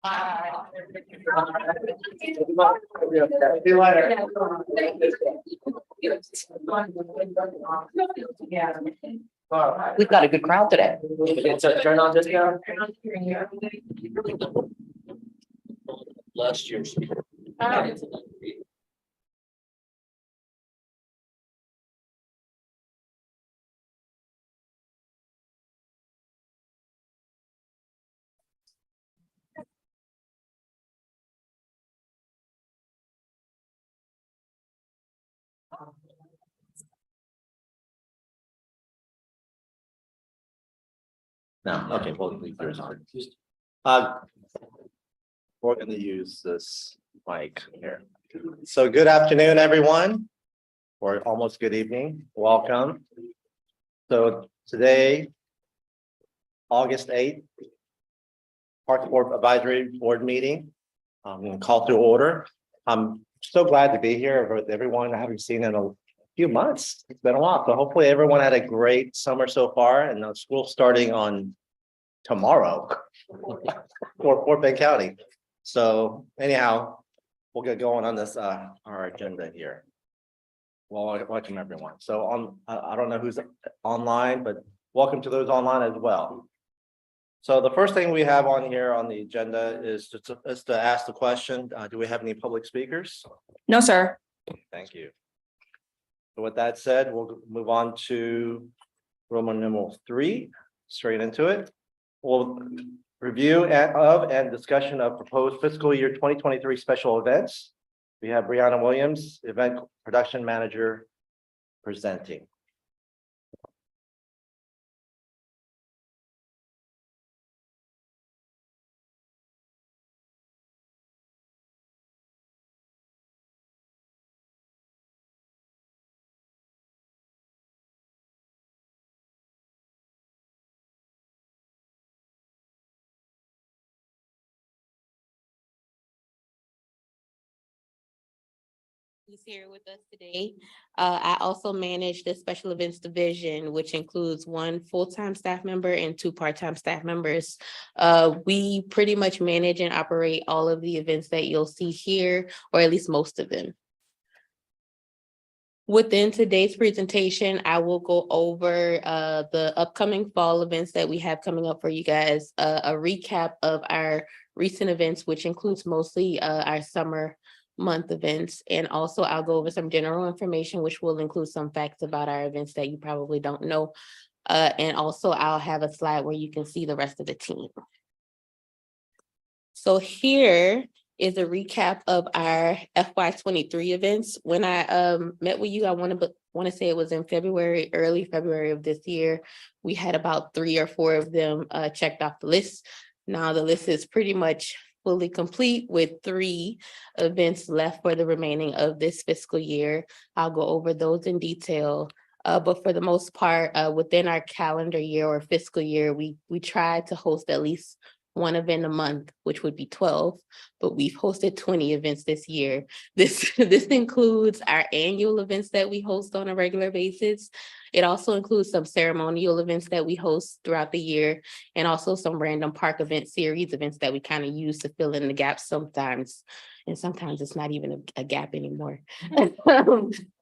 We've got a good crowd today. It's a turn on discount. Last year's. No, okay, well, there's we're gonna use this mic here. So good afternoon, everyone, or almost good evening, welcome. So today, August 8th, Park Board Advisory Board meeting. I'm gonna call to order. I'm so glad to be here with everyone I haven't seen in a few months. It's been a while, so hopefully everyone had a great summer so far, and now school starting on tomorrow for Fort Bend County. So anyhow, we'll get going on this our agenda here. Well, welcome everyone. So I don't know who's online, but welcome to those online as well. So the first thing we have on here on the agenda is to ask the question, do we have any public speakers? No, sir. Thank you. So with that said, we'll move on to Roman numeral 3, straight into it. We'll review and discussion of proposed fiscal year 2023 special events. We have Brianna Williams, event production manager, presenting. Who's here with us today. I also manage the special events division, which includes 1 full-time staff member and 2 part-time staff members. We pretty much manage and operate all of the events that you'll see here, or at least most of them. Within today's presentation, I will go over the upcoming fall events that we have coming up for you guys, a recap of our recent events, which includes mostly our summer month events. And also I'll go over some general information, which will include some facts about our events that you probably don't know. And also I'll have a slide where you can see the rest of the team. So here is a recap of our FY23 events. When I met with you, I want to say it was in February, early February of this year. We had about 3 or 4 of them checked off the list. Now the list is pretty much fully complete with 3 events left for the remaining of this fiscal year. I'll go over those in detail. But for the most part, within our calendar year or fiscal year, we tried to host at least 1 event a month, which would be 12, but we've hosted 20 events this year. This includes our annual events that we host on a regular basis. It also includes some ceremonial events that we host throughout the year, and also some random park event series events that we kind of use to fill in the gaps sometimes. And sometimes it's not even a gap anymore.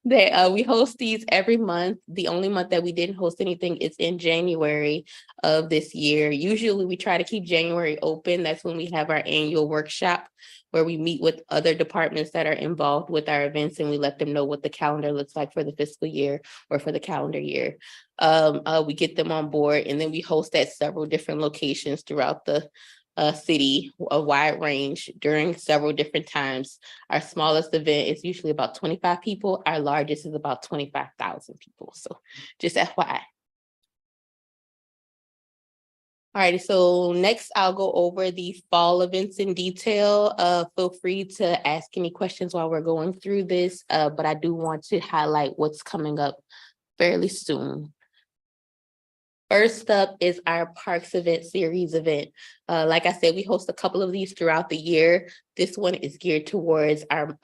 We host these every month. The only month that we didn't host anything is in January of this year. Usually we try to keep January open. That's when we have our annual workshop where we meet with other departments that are involved with our events, and we let them know what the calendar looks like for the fiscal year or for the calendar year. We get them on board, and then we host at several different locations throughout the city, a wide range during several different times. Our smallest event is usually about 25 people. Our largest is about 25,000 people. So just FYI. All right, so next I'll go over the fall events in detail. Feel free to ask any questions while we're going through this, but I do want to highlight what's coming up fairly soon. First up is our Parks event series event. Like I said, we host a couple of these throughout the year. This one is geared towards our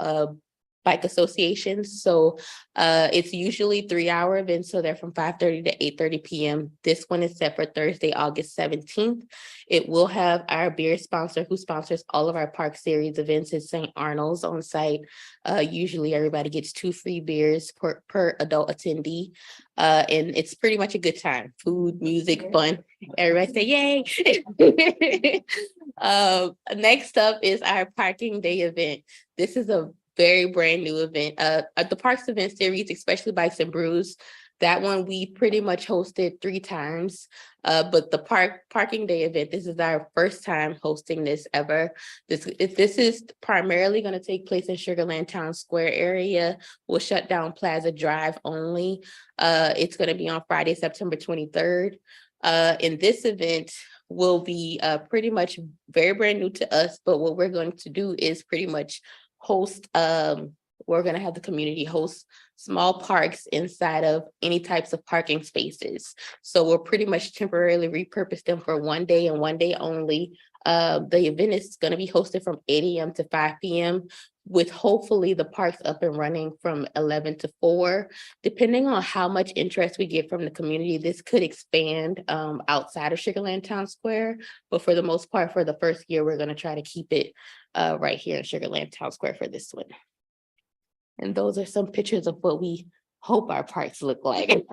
bike associations. So it's usually 3-hour events. So they're from 5:30 to 8:30 p.m. This one is set for Thursday, August 17th. It will have our beer sponsor who sponsors all of our Park Series events at St. Arnold's on site. Usually everybody gets 2 free beers per adult attendee. And it's pretty much a good time. Food, music, fun. Everybody say yay. Next up is our parking day event. This is a very brand new event. The Parks event series, especially Bikes and Brews, that one we pretty much hosted 3 times. But the parking day event, this is our first time hosting this ever. This is primarily going to take place in Sugarland Town Square area. We'll shut down Plaza Drive only. It's going to be on Friday, September 23rd. In this event will be pretty much very brand new to us, but what we're going to do is pretty much host, we're going to have the community host small parks inside of any types of parking spaces. So we'll pretty much temporarily repurpose them for one day and one day only. The event is going to be hosted from 8 a.m. to 5 p.m. with hopefully the parks up and running from 11 to 4. Depending on how much interest we get from the community, this could expand outside of Sugarland Town Square. But for the most part, for the first year, we're going to try to keep it right here in Sugarland Town Square for this one. And those are some pictures of what we hope our parks look like.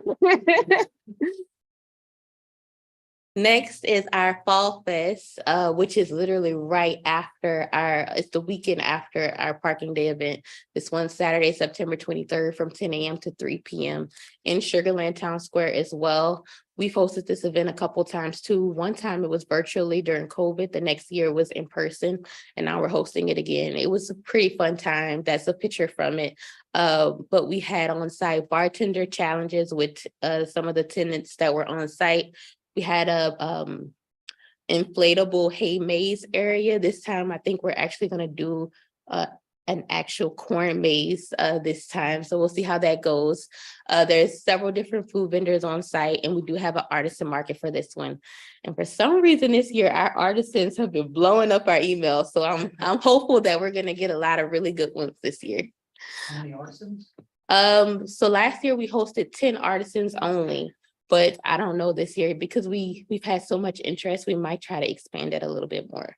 Next is our Fall Fest, which is literally right after it's the weekend after our parking day event. This one Saturday, September 23rd from 10 a.m. to 3 p.m. in Sugarland Town Square as well. We've hosted this event a couple times too. One time it was virtually during COVID. The next year was in person, and now we're hosting it again. It was a pretty fun time. That's a picture from it. But we had on-site bartender challenges with some of the tenants that were on site. We had a inflatable hay maze area. This time, I think we're actually going to do an actual corn maze this time. So we'll see how that goes. There's several different food vendors on site, and we do have an artisan market for this one. And for some reason this year, our artisans have been blowing up our emails. So I'm hopeful that we're going to get a lot of really good ones this year. How many artisans? So last year we hosted 10 artisans only. But I don't know this year because we've had so much interest, we might try to expand it a little bit more.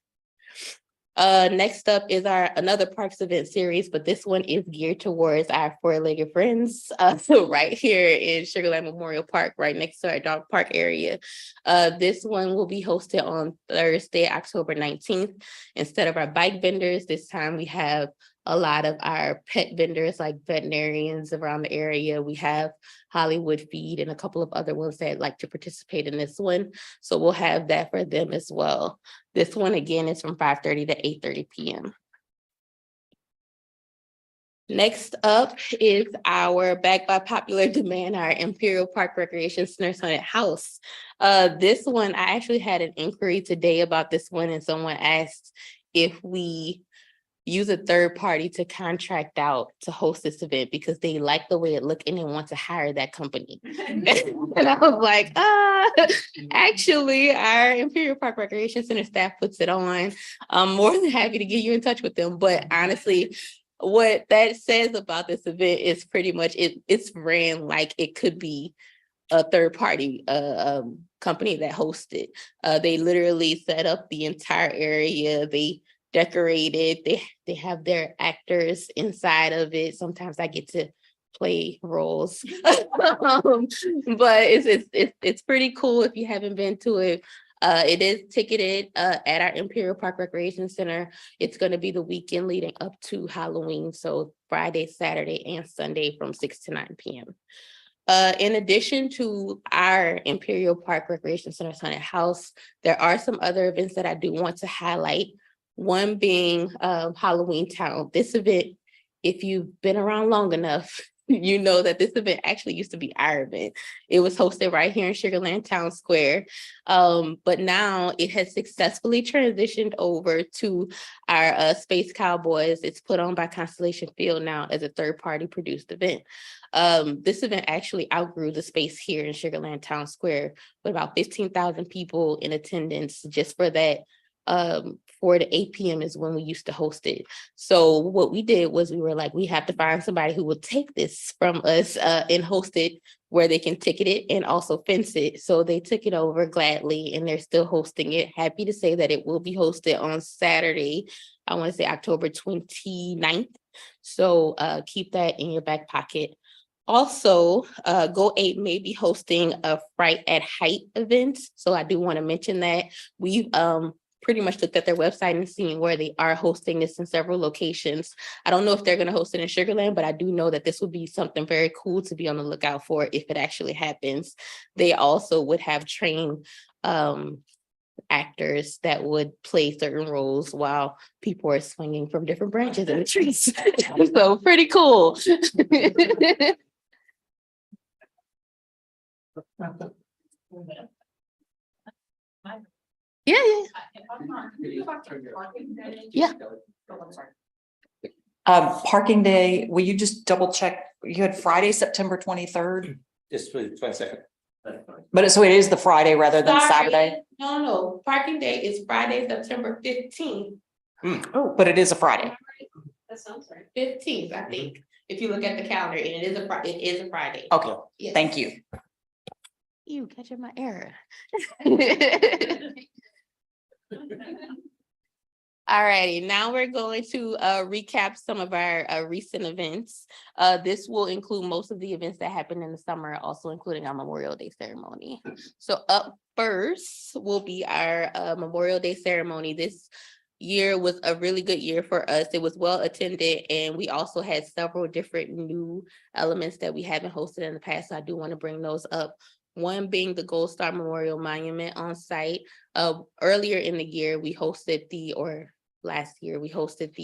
Next up is another Parks event series, but this one is geared towards our four-legged friends. So right here in Sugarland Memorial Park, right next to our dog park area. This one will be hosted on Thursday, October 19th. Instead of our bike vendors, this time we have a lot of our pet vendors like veterinarians around the area. We have Hollywood Feed and a couple of other ones that like to participate in this one. So we'll have that for them as well. This one again is from 5:30 to 8:30 p.m. Next up is our, backed by popular demand, our Imperial Park Recreation Center Haunted House. This one, I actually had an inquiry today about this one, and someone asked if we use a third party to contract out to host this event because they like the way it looked and they want to hire that company. And I was like, actually, our Imperial Park Recreation Center staff puts it on. I'm more than happy to get you in touch with them. But honestly, what that says about this event is pretty much it's ran like it could be a third party company that hosted. They literally set up the entire area. They decorated. They have their actors inside of it. Sometimes I get to play roles, but it's pretty cool if you haven't been to it. It is ticketed at our Imperial Park Recreation Center. It's going to be the weekend leading up to Halloween, so Friday, Saturday, and Sunday from 6 to 9 p.m. In addition to our Imperial Park Recreation Center Haunted House, there are some other events that I do want to highlight. One being Halloween Town. This event, if you've been around long enough, you know that this event actually used to be our event. It was hosted right here in Sugarland Town Square. But now it has successfully transitioned over to our Space Cowboys. It's put on by Constellation Field now as a third-party produced event. This event actually outgrew the space here in Sugarland Town Square with about 15,000 people in attendance just for that 4 to 8 p.m. is when we used to host it. So what we did was we were like, we have to find somebody who will take this from us and host it where they can ticket it and also fence it. So they took it over gladly and they're still hosting it. Happy to say that it will be hosted on Saturday. I want to say October 29th. So keep that in your back pocket. Also, Go 8 may be hosting a Fright at Height event. So I do want to mention that we've pretty much looked at their website and seen where they are hosting this in several locations. I don't know if they're going to host it in Sugar Land, but I do know that this would be something very cool to be on the lookout for if it actually happens. They also would have trained actors that would play certain roles while people are swinging from different branches in the trees. So pretty cool. Yeah. Yeah. Parking day, will you just double check? You had Friday, September 23rd, Just for 22nd. but so it is the Friday rather than Sorry. Saturday? No, parking day is Friday, September 15th. Oh, but it is a Friday. That sounds right. 15th, I think, if you look at the calendar, and it is a Friday. Okay, Yes. thank you. You catching my error. All righty, now we're going to recap some of our recent events. This will include most of the events that happened in the summer, also including our Memorial Day ceremony. So up first will be our Memorial Day ceremony. This year was a really good year for us. It was well attended, and we also had several different new elements that we haven't hosted in the past. So I do want to bring those up. One being the Gold Star Memorial Monument on site. Earlier in the year, last year, we hosted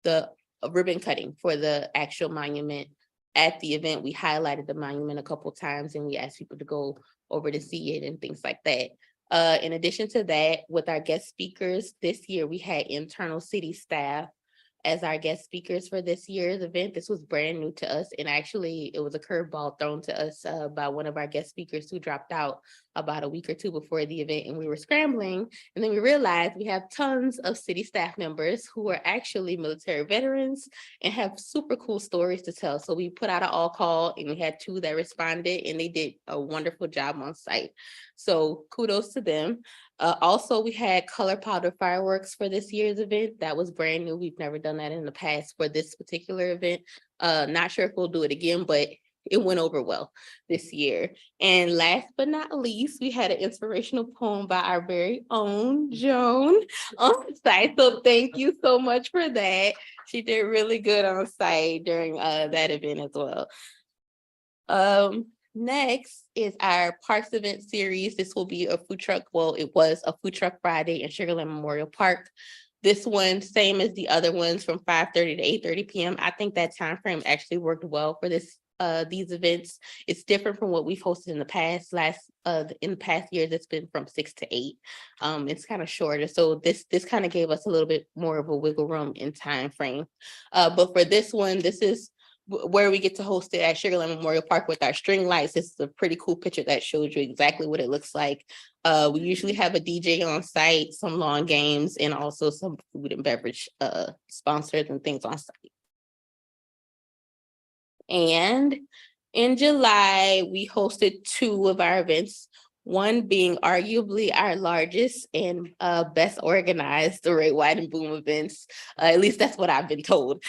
the ribbon cutting for the actual monument. At the event, we highlighted the monument a couple times and we asked people to go over to see it and things like that. In addition to that, with our guest speakers, this year we had internal city staff as our guest speakers for this year's event. This was brand new to us, and actually it was a curveball thrown to us by one of our guest speakers who dropped out about a week or two before the event, and we were scrambling, and then we realized we have tons of city staff members who are actually military veterans and have super cool stories to tell. So we put out an all call, and we had 2 that responded, and they did a wonderful job on site. So kudos to them. Also, we had color powder fireworks for this year's event. That was brand new. We've never done that in the past for this particular event. Not sure if we'll do it again, but it went over well this year. And last but not least, we had an inspirational poem by our very own Joan on site. So thank you so much for that. She did really good on site during that event as well. Next is our Parks event series. This will be a food truck. Well, it was a food truck Friday in Sugar Land Memorial Park. This one, same as the other ones, from 5:30 to 8:30 p.m. I think that time frame actually worked well for these events. It's different from what we've hosted in the past. In the past years, it's been from 6 to 8. It's kind of shorter. So this kind of gave us a little bit more of a wiggle room in time frame. But for this one, this is where we get to host it at Sugar Land Memorial Park with our string lights. This is a pretty cool picture that shows you exactly what it looks like. We usually have a DJ on site, some lawn games, and also some food and beverage sponsors and things on site. And in July, we hosted 2 of our events, one being arguably our largest and best organized, the Ray White and Boom events. At least that's what I've been told.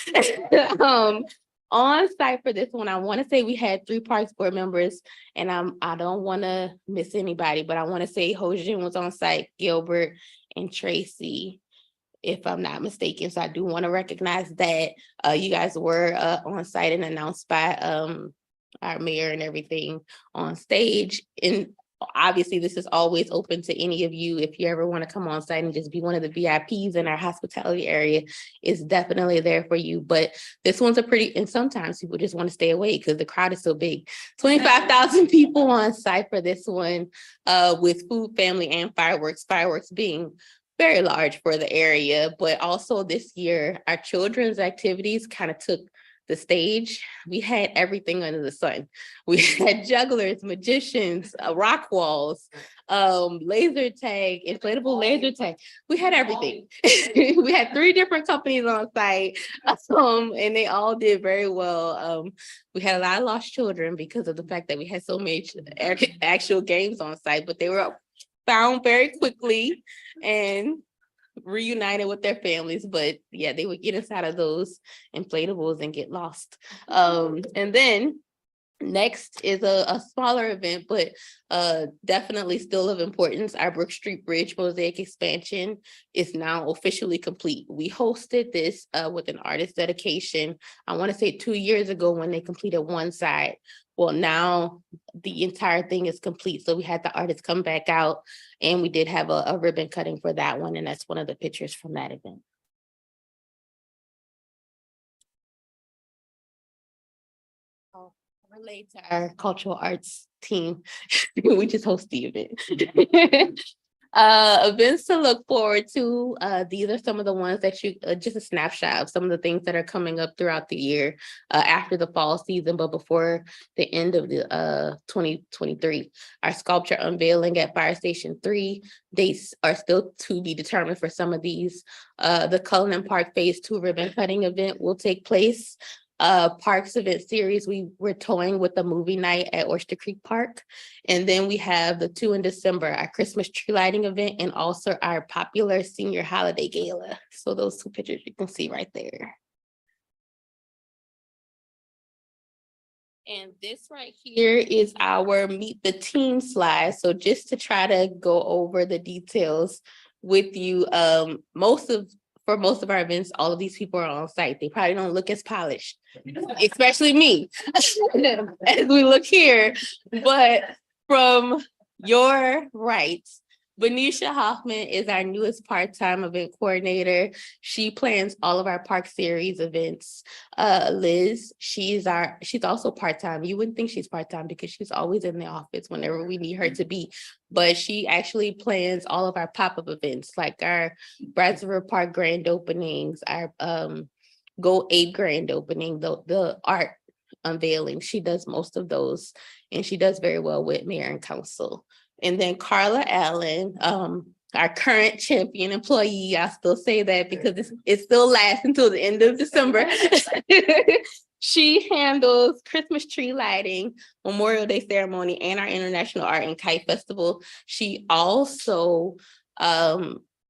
On site for this one, I want to say we had 3 Parks board members, and I don't want to miss anybody, but I want to say Hojin was on site, Gilbert and Tracy, if I'm not mistaken. So I do want to recognize that you guys were on site and announced by our mayor and everything on stage. And obviously this is always open to any of you. If you ever want to come on site and just be one of the VIPs in our hospitality area, it's definitely there for you. But this one's and sometimes people just want to stay away because the crowd is so big. 25,000 people on site for this one, with food, family, and fireworks being very large for the area. But also this year, our children's activities kind of took the stage. We had everything under the sun. We had jugglers, magicians, rock walls, laser tag, inflatable laser tag. We had everything. We had 3 different companies on site, and they all did very well. We had a lot of lost children because of the fact that we had so many actual games on site, but they were found very quickly and reunited with their families. But yeah, they would get inside of those inflatables and get lost. And then next is a smaller event, but definitely still of importance. Our Brook Street Bridge mosaic expansion is now officially complete. We hosted this with an artist dedication, I want to say 2 years ago when they completed one side. Well, now the entire thing is complete. So we had the artists come back out and we did have a ribbon cutting for that one. And that's one of the pictures from that event. Relate to our cultural arts team. We just host the event. Events to look forward to. These are some of the ones that you just a snapshot of some of the things that are coming up throughout the year after the fall season, but before the end of the 2023. Our sculpture unveiling at Fire Station 3. Dates are still to be determined for some of these. The Cullinan Park Phase 2 ribbon cutting event will take place. Parks event series, we're toying with a movie night at Oyster Creek Park. And then we have the 2 in December, our Christmas tree lighting event, and also our popular senior holiday gala. So those 2 pictures you can see right there. And this right here is our meet the team slide. So just to try to go over the details with you, for most of our events, all of these people are on site. They probably don't look as polished, especially me, as we look here. But from your right, Benicia Hoffman is our newest part-time event coordinator. She plans all of our Park Series events. Liz, she's also part-time. You wouldn't think she's part-time because she's always in the office whenever we need her to be. But she actually plans all of our pop-up events, like our Bradford Park grand openings, our Go 8 grand opening, the art unveiling. She does most of those, and she does very well with mayor and council. And then Carla Allen, our current champion employee, I still say that because it still lasts until the end of December. She handles Christmas tree lighting, Memorial Day ceremony, and our International Art and Kite Festival. She also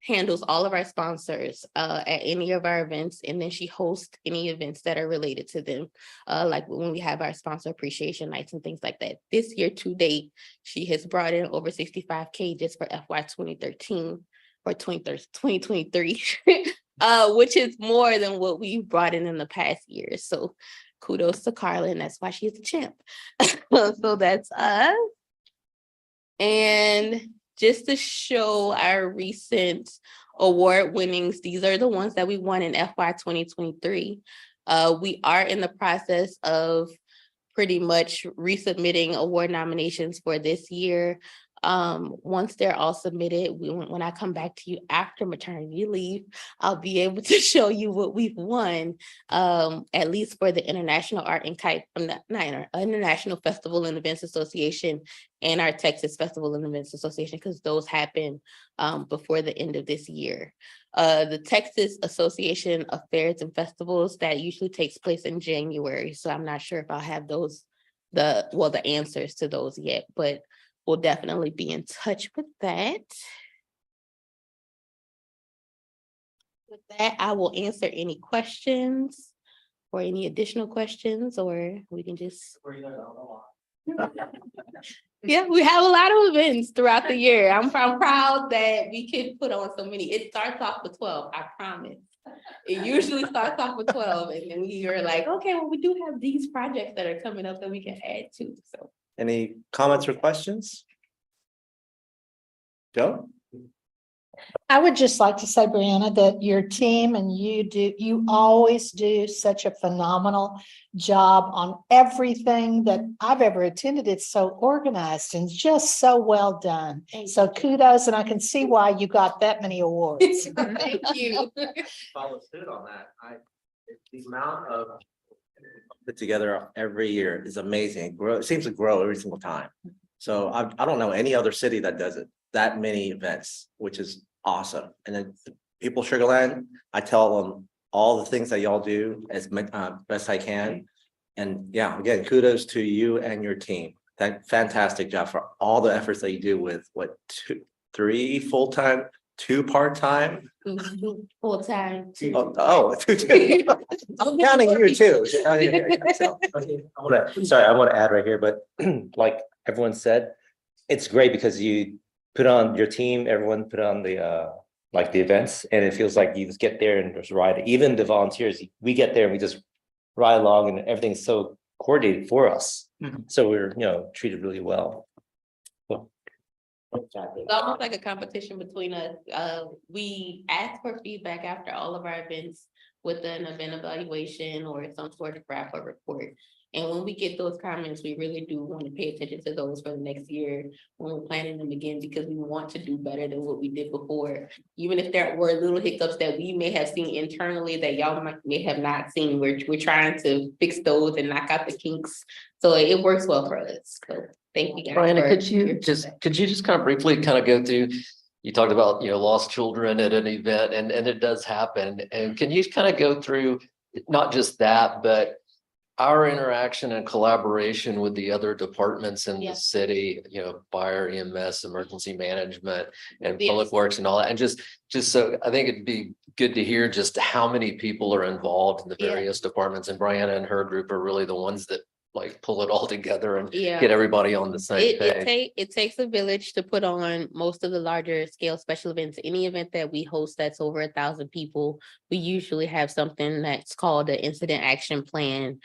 handles all of our sponsors at any of our events, and then she hosts any events that are related to them, like when we have our sponsor appreciation nights and things like that. This year to date, she has brought in over $65K just for FY 2013 or 2023, which is more than what we've brought in the past years. So kudos to Carla, and that's why she's a champ. So that's us. And just to show our recent award winnings, these are the ones that we won in FY 2023. We are in the process of pretty much resubmitting award nominations for this year. Once they're all submitted, when I come back to you after maternity leave, I'll be able to show you what we've won, at least for the International Art and Kite, International Festival and Events Association and our Texas Festival and Events Association, because those happen before the end of this year. The Texas Association of Fairs and Festivals, that usually takes place in January. So I'm not sure if I'll have the answers to those yet, but we'll definitely be in touch with that. With that, I will answer any questions or any additional questions, or we can just. Yeah, we have a lot of events throughout the year. I'm proud that we can put on so many. It starts off with 12, I promise. It usually starts off with 12, and then we are like, okay, well, we do have these projects that are coming up that we can add to. So, Any comments or questions? Joe? I would just like to say, Brianna, that your team and you always do such a phenomenal job on everything that I've ever attended. It's so organized and just so well done. So kudos, and I can see why you got that many awards. thank you. Follow suit on that. The amount of put together every year is amazing. It seems to grow every single time. So I don't know any other city that does it, that many events, which is awesome. And then people Sugar Land, I tell them all the things that y'all do as best I can. And yeah, again, kudos to you and your team. Fantastic job for all the efforts that you do with what, 3 full-time, 2 part-time. Full time. Oh, 2. I'm counting you too. So, I want to add right here, but like everyone said, it's great because you put on your team, everyone put on the like the events, and it feels like you just get there and just ride it. Even the volunteers, we get there and we just ride along, and everything's so coordinated for us. So we're treated really well. It's almost like a competition between us. We ask for feedback after all of our events with an event evaluation or some sort of wrap up report. And when we get those comments, we really do want to pay attention to those for the next year when we're planning them again, because we want to do better than what we did before. Even if there were little hiccups that we may have seen internally that y'all may have not seen, we're trying to fix those and knock out the kinks. So it works well for us. So thank you guys. Brianna, for could you your just feedback. kind of briefly go through, you talked about, lost children at an event, and it does happen. And can you kind of go through not just that, but our interaction and collaboration with the other departments in Yeah. the city, fire, EMS, emergency management, and Yes. public works and all that. And just so I think it'd be good to hear just how many people are involved in the Yeah. various departments. And Brianna and her group are really the ones that like pull it all together and Yeah. get everybody on the same page. It takes a village to put on most of the larger scale special events. Any event that we host that's over 1,000 people, we usually have something that's called an incident action plan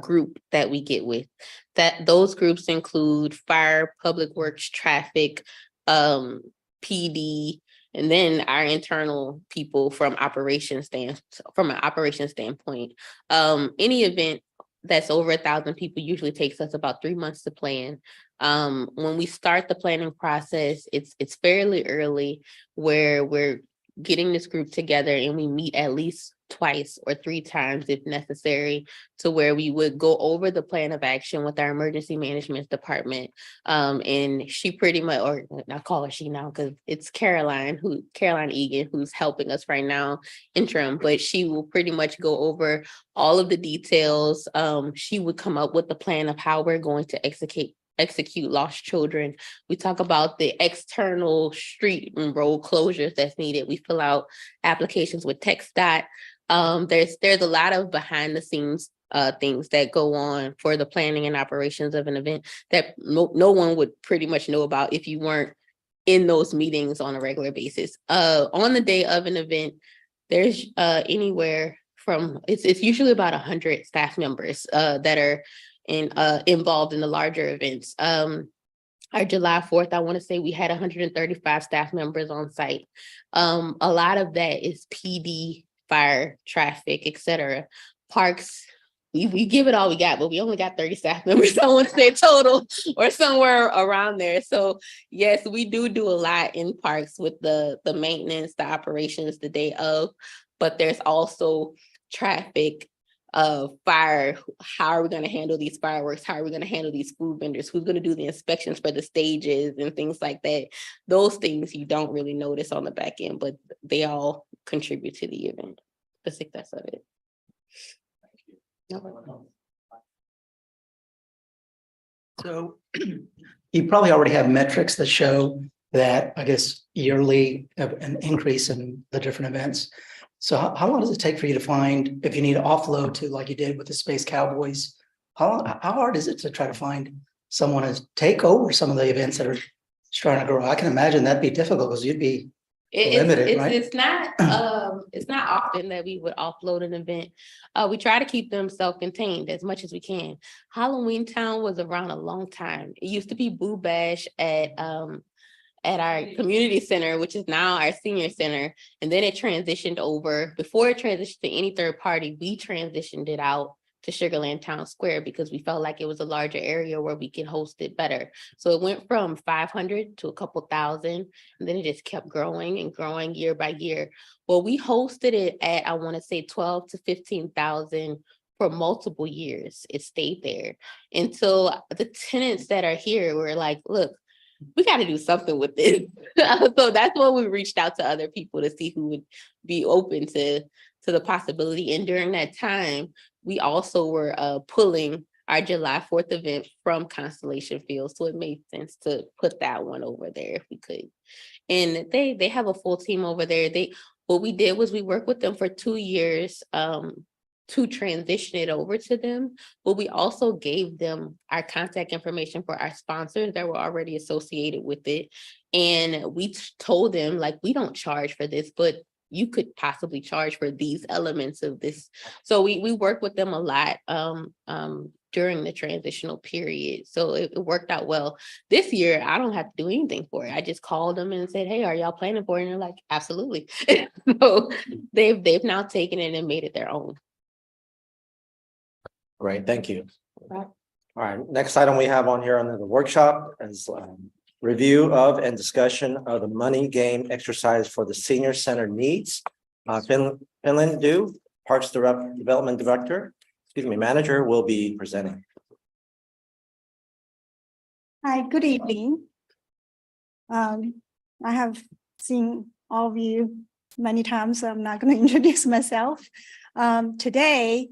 group that we get with. That those groups include fire, public works, traffic, PD, and then our internal people from an operations standpoint. Any event that's over 1,000 people usually takes us about 3 months to plan. When we start the planning process, it's fairly early where we're getting this group together and we meet at least twice or 3 times if necessary, to where we would go over the plan of action with our emergency management department. And she pretty much, or I call her she now because it's Caroline Egan, who's helping us right now interim, but she will pretty much go over all of the details. She would come up with the plan of how we're going to execute lost children. We talk about the external street and road closures that's needed. We fill out applications with TxDOT. There's a lot of behind the scenes things that go on for the planning and operations of an event that no one would pretty much know about if you weren't in those meetings on a regular basis. On the day of an event, there's anywhere from, it's usually about 100 staff members that are involved in the larger events. Our July 4th, I want to say we had 135 staff members on site. A lot of that is PD, fire, traffic, etc. Parks, we give it all we got, but we only got 30 staff members, I want to say total, or somewhere around there. So yes, we do a lot in parks with the maintenance, the operations, the day of, but there's also traffic, fire. How are we going to handle these fireworks? How are we going to handle these food vendors? Who's going to do the inspections for the stages and things like that? Those things you don't really notice on the back end, but they all contribute to the event, the success of it. So you probably already have metrics that show that, I guess, yearly an increase in the different events. So how long does it take for you to find, if you need to offload to like you did with the Space Cowboys, how hard is it to try to find someone to take over some of the events that are trying to grow? I can imagine that'd be difficult because you'd be limited, right? It's not often that we would offload an event. We try to keep them self-contained as much as we can. Halloween Town was around a long time. It used to be Boo Bash at our community center, which is now our senior center. And then it transitioned over. Before it transitioned to any third party, we transitioned it out to Sugar Land Town Square because we felt like it was a larger area where we could host it better. So it went from 500 to a couple thousand, and then it just kept growing and growing year by year. Well, we hosted it at, I want to say 12 to 15,000 for multiple years. It stayed there until the tenants that are here were like, look, we got to do something with this. So that's when we reached out to other people to see who would be open to the possibility. And during that time, we also were pulling our July 4th event from Constellation Field. So it made sense to put that one over there if we could. And they have a full team over there. What we did was we worked with them for 2 years to transition it over to them, but we also gave them our contact information for our sponsors that were already associated with it. And we told them, like, we don't charge for this, but you could possibly charge for these elements of this. So we worked with them a lot during the transitional period. So it worked out well. This year, I don't have to do anything for it. I just called them and said, hey, are y'all planning for it? And they're like, absolutely. So they've now taken it and made it their own. Great, thank you. Right. All right, next item we have on here under the workshop is review of and discussion of the money game exercise for the senior center needs. Finland Du, Parks Development Director, Manager, will be presenting. Hi, good evening. I have seen all of you many times, so I'm not going to introduce myself. Today,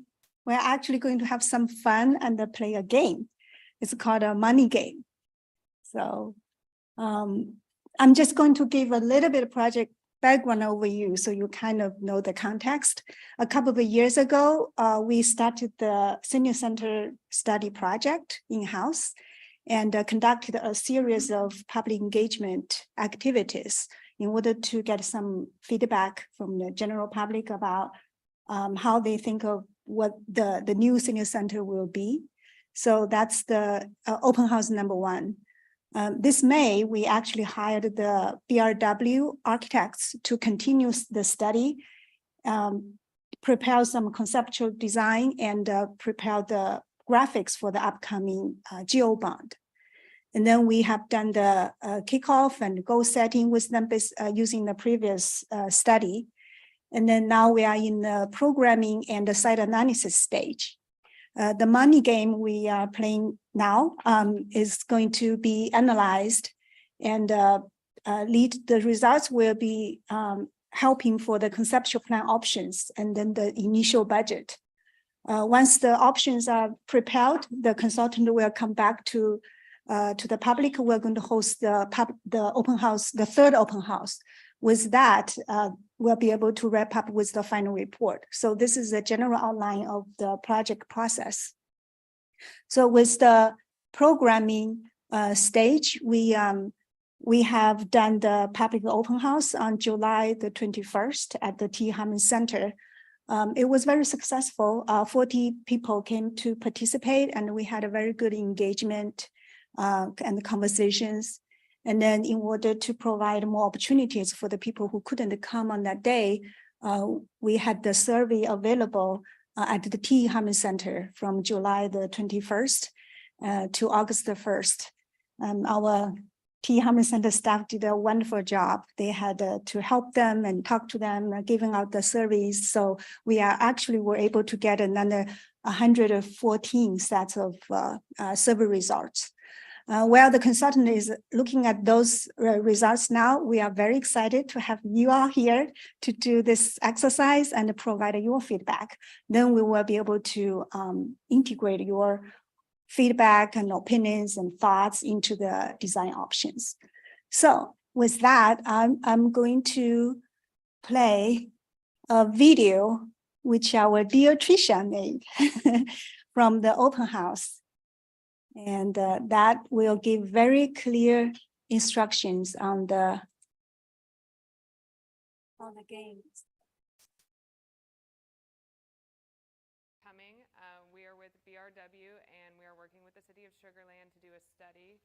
we're actually going to have some fun and play a game. It's called a money game. So I'm just going to give a little bit of project background overview so you kind of know the context. A couple of years ago, we started the senior center study project in-house and conducted a series of public engagement activities in order to get some feedback from the general public about how they think of what the new senior center will be. So that's the open house number one. This May, we actually hired the BRW architects to continue the study, prepare some conceptual design, and prepare the graphics for the upcoming geo bond. And then we have done the kickoff and goal setting with them using the previous study. And then now we are in the programming and the site analysis stage. The money game we are playing now is going to be analyzed, and the results will be helping for the conceptual plan options and then the initial budget. Once the options are prepared, the consultant will come back to the public. We're going to host the open house, the third open house. With that, we'll be able to wrap up with the final report. So this is a general outline of the project process. So with the programming stage, we have done the public open house on July the 21st at the T. Harmon Center. It was very successful. 40 people came to participate, and we had a very good engagement and conversations. And then in order to provide more opportunities for the people who couldn't come on that day, we had the survey available at the T. Harmon Center from July the 21st to August the 1st. Our T. Harmon Center staff did a wonderful job. They had to help them and talk to them, giving out the surveys. So we were able to get another 114 sets of survey results. While the consultant is looking at those results now, we are very excited to have you all here to do this exercise and provide your feedback. Then we will be able to integrate your feedback and opinions and thoughts into the design options. So with that, I'm going to play a video which our dear Tricia made from the open house. And that will give very clear instructions on the games. We are with BRW, and we are working with the City of Sugar Land to do a study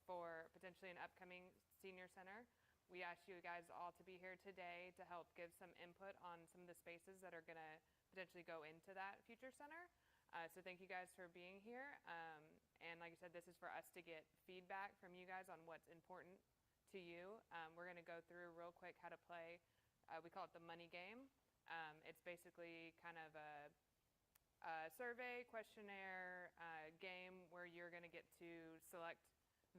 for potentially an upcoming senior center. We asked you guys all to be here today to help give some input on some of the spaces that are going to potentially go into that future center. So thank you guys for being here. And like I said, this is for us to get feedback from you guys on what's important to you. We're going to go through real quick how to play. We call it the money game. It's basically kind of a survey, questionnaire, game where you're going to get to select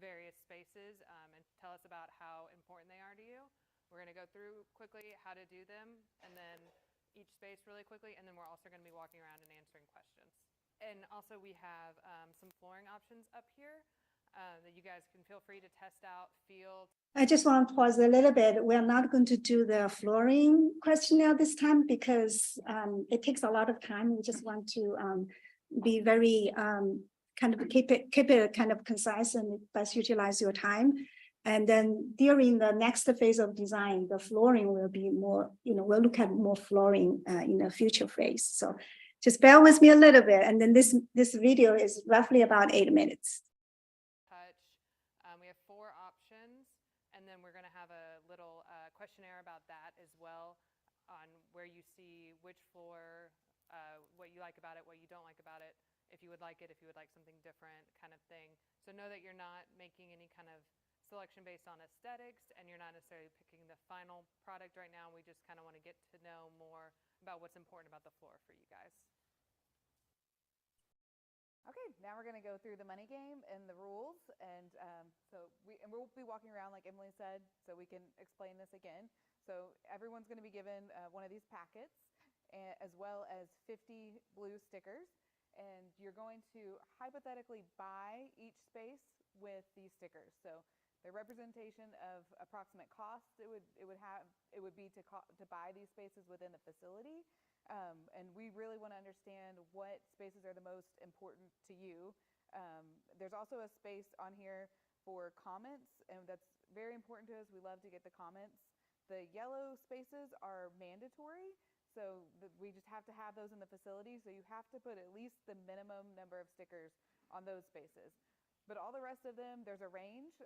various spaces and tell us about how important they are to you. We're going to go through quickly how to do them, and then each space really quickly, and then we're also going to be walking around and answering questions. And also we have some flooring options up here that you guys can feel free to test out, feel. I just want to pause a little bit. We're not going to do the flooring questionnaire this time because it takes a lot of time. We just want to be very kind of keep it kind of concise and best utilize your time. And then during the next phase of design, the flooring will be more, we'll look at more flooring in a future phase. So just bear with me a little bit. And then this video is roughly about 8 minutes. Touch. We have 4 options, and then we're going to have a little questionnaire about that as well, on where you see which floor, what you like about it, what you don't like about it, if you would like it, if you would like something different, kind of thing. So know that you're not making any kind of selection based on aesthetics, and you're not necessarily picking the final product right now. We just kind of want to get to know more about what's important about the floor for you guys. Okay, now we're going to go through the money game and the rules, and we'll be walking around like Emily said, so we can explain this again. So everyone's going to be given one of these packets, as well as 50 blue stickers, and you're going to hypothetically buy each space with these stickers. So the representation of approximate costs it would be to buy these spaces within the facility. And we really want to understand what spaces are the most important to you. There's also a space on here for comments, and that's very important to us. We love to get the comments. The yellow spaces are mandatory, so we just have to have those in the facility. So you have to put at least the minimum number of stickers on those spaces. But all the rest of them, there's a range,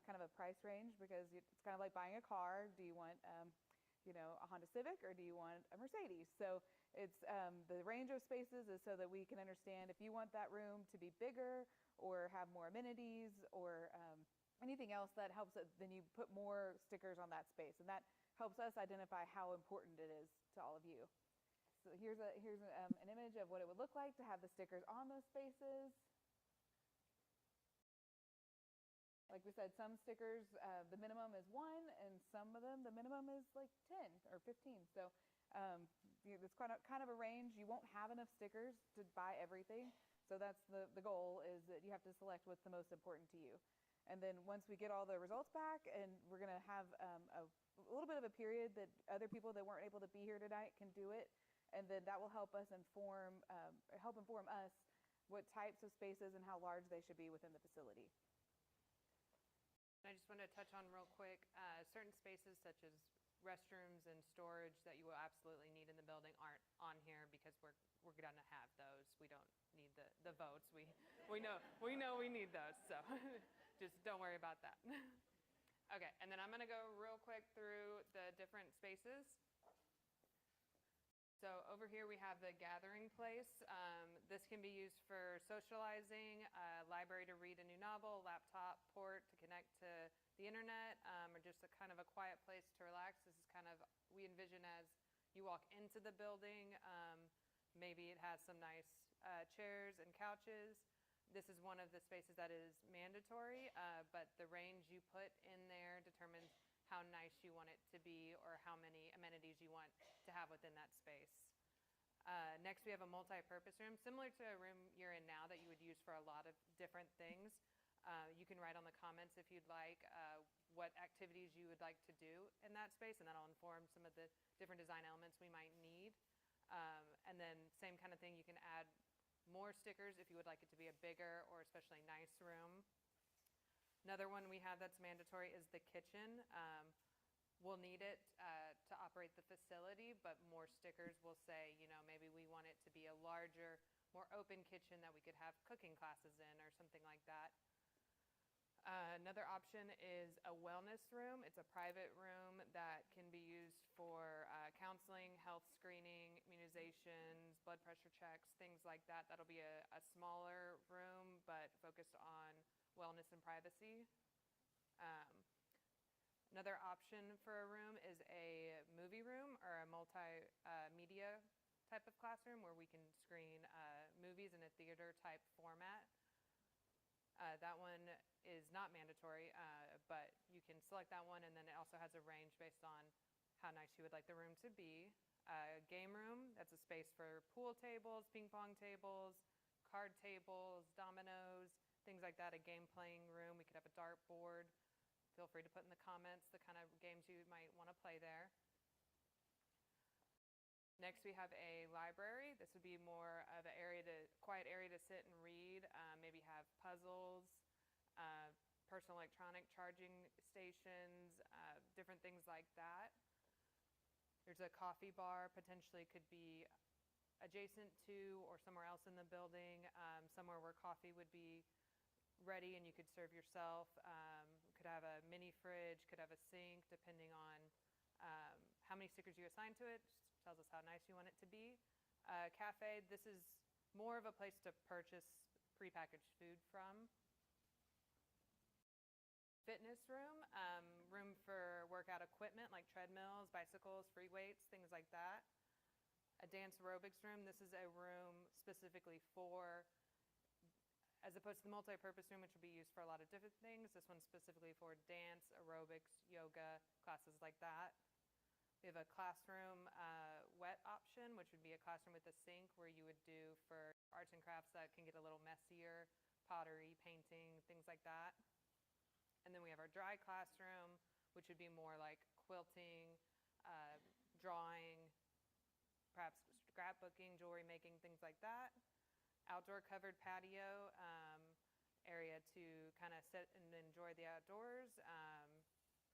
kind of a price range, because it's kind of like buying a car. Do you want a Honda Civic, or do you want a Mercedes? So it's the range of spaces is so that we can understand if you want that room to be bigger or have more amenities or anything else that helps it, then you put more stickers on that space, and that helps us identify how important it is to all of you. So here's an image of what it would look like to have the stickers on those spaces. Like we said, some stickers, the minimum is 1, and some of them, the minimum is like 10 or 15. So it's kind of a range. You won't have enough stickers to buy everything. So that's the goal, is that you have to select what's the most important to you. And then once we get all the results back, and we're going to have a little bit of a period that other people that weren't able to be here tonight can do it. And then that will help us inform us what types of spaces and how large they should be within the facility. I just want to touch on real quick, certain spaces such as restrooms and storage that you will absolutely need in the building aren't on here because we're going to have those. We don't need the votes. We know we need those, so just don't worry about that. Okay, and then I'm going to go real quick through the different spaces. So over here we have the gathering place. This can be used for socializing, library to read a new novel, laptop port to connect to the internet, or just a kind of a quiet place to relax. This is kind of, we envision as you walk into the building, maybe it has some nice chairs and couches. This is one of the spaces that is mandatory, but the range you put in there determines how nice you want it to be or how many amenities you want to have within that space. Next, we have a multi-purpose room, similar to a room you're in now that you would use for a lot of different things. You can write on the comments if you'd like what activities you would like to do in that space, and that'll inform some of the different design elements we might need. And then same kind of thing, you can add more stickers if you would like it to be a bigger or especially nice room. Another one we have that's mandatory is the kitchen. We'll need it to operate the facility, but more stickers will say, maybe we want it to be a larger, more open kitchen that we could have cooking classes in or something like that. Another option is a wellness room. It's a private room that can be used for counseling, health screening, immunizations, blood pressure checks, things like that. That'll be a smaller room, but focused on wellness and privacy. Another option for a room is a movie room or a multimedia type of classroom where we can screen movies in a theater type format. That one is not mandatory, but you can select that one, and then it also has a range based on how nice you would like the room to be. Game room, that's a space for pool tables, ping pong tables, card tables, dominoes, things like that. A game playing room, we could have a dart board. Feel free to put in the comments the kind of games you might want to play there. Next, we have a library. This would be more of an quiet area to sit and read, maybe have puzzles, personal electronic charging stations, different things like that. There's a coffee bar, potentially could be adjacent to or somewhere else in the building, somewhere where coffee would be ready and you could serve yourself. Could have a mini fridge, could have a sink, depending on how many stickers you assign to it. Just tells us how nice you want it to be. Cafe, this is more of a place to purchase prepackaged food from. Fitness room, room for workout equipment like treadmills, bicycles, free weights, things like that. A dance aerobics room, this is a room specifically for, as opposed to the multi-purpose room, which would be used for a lot of different things, this one's specifically for dance, aerobics, yoga, classes like that. We have a classroom wet option, which would be a classroom with a sink where you would do for arts and crafts that can get a little messier, pottery, painting, things like that. And then we have our dry classroom, which would be more like quilting, drawing, perhaps scrapbooking, jewelry making, things like that. Outdoor covered patio, area to kind of sit and enjoy the outdoors.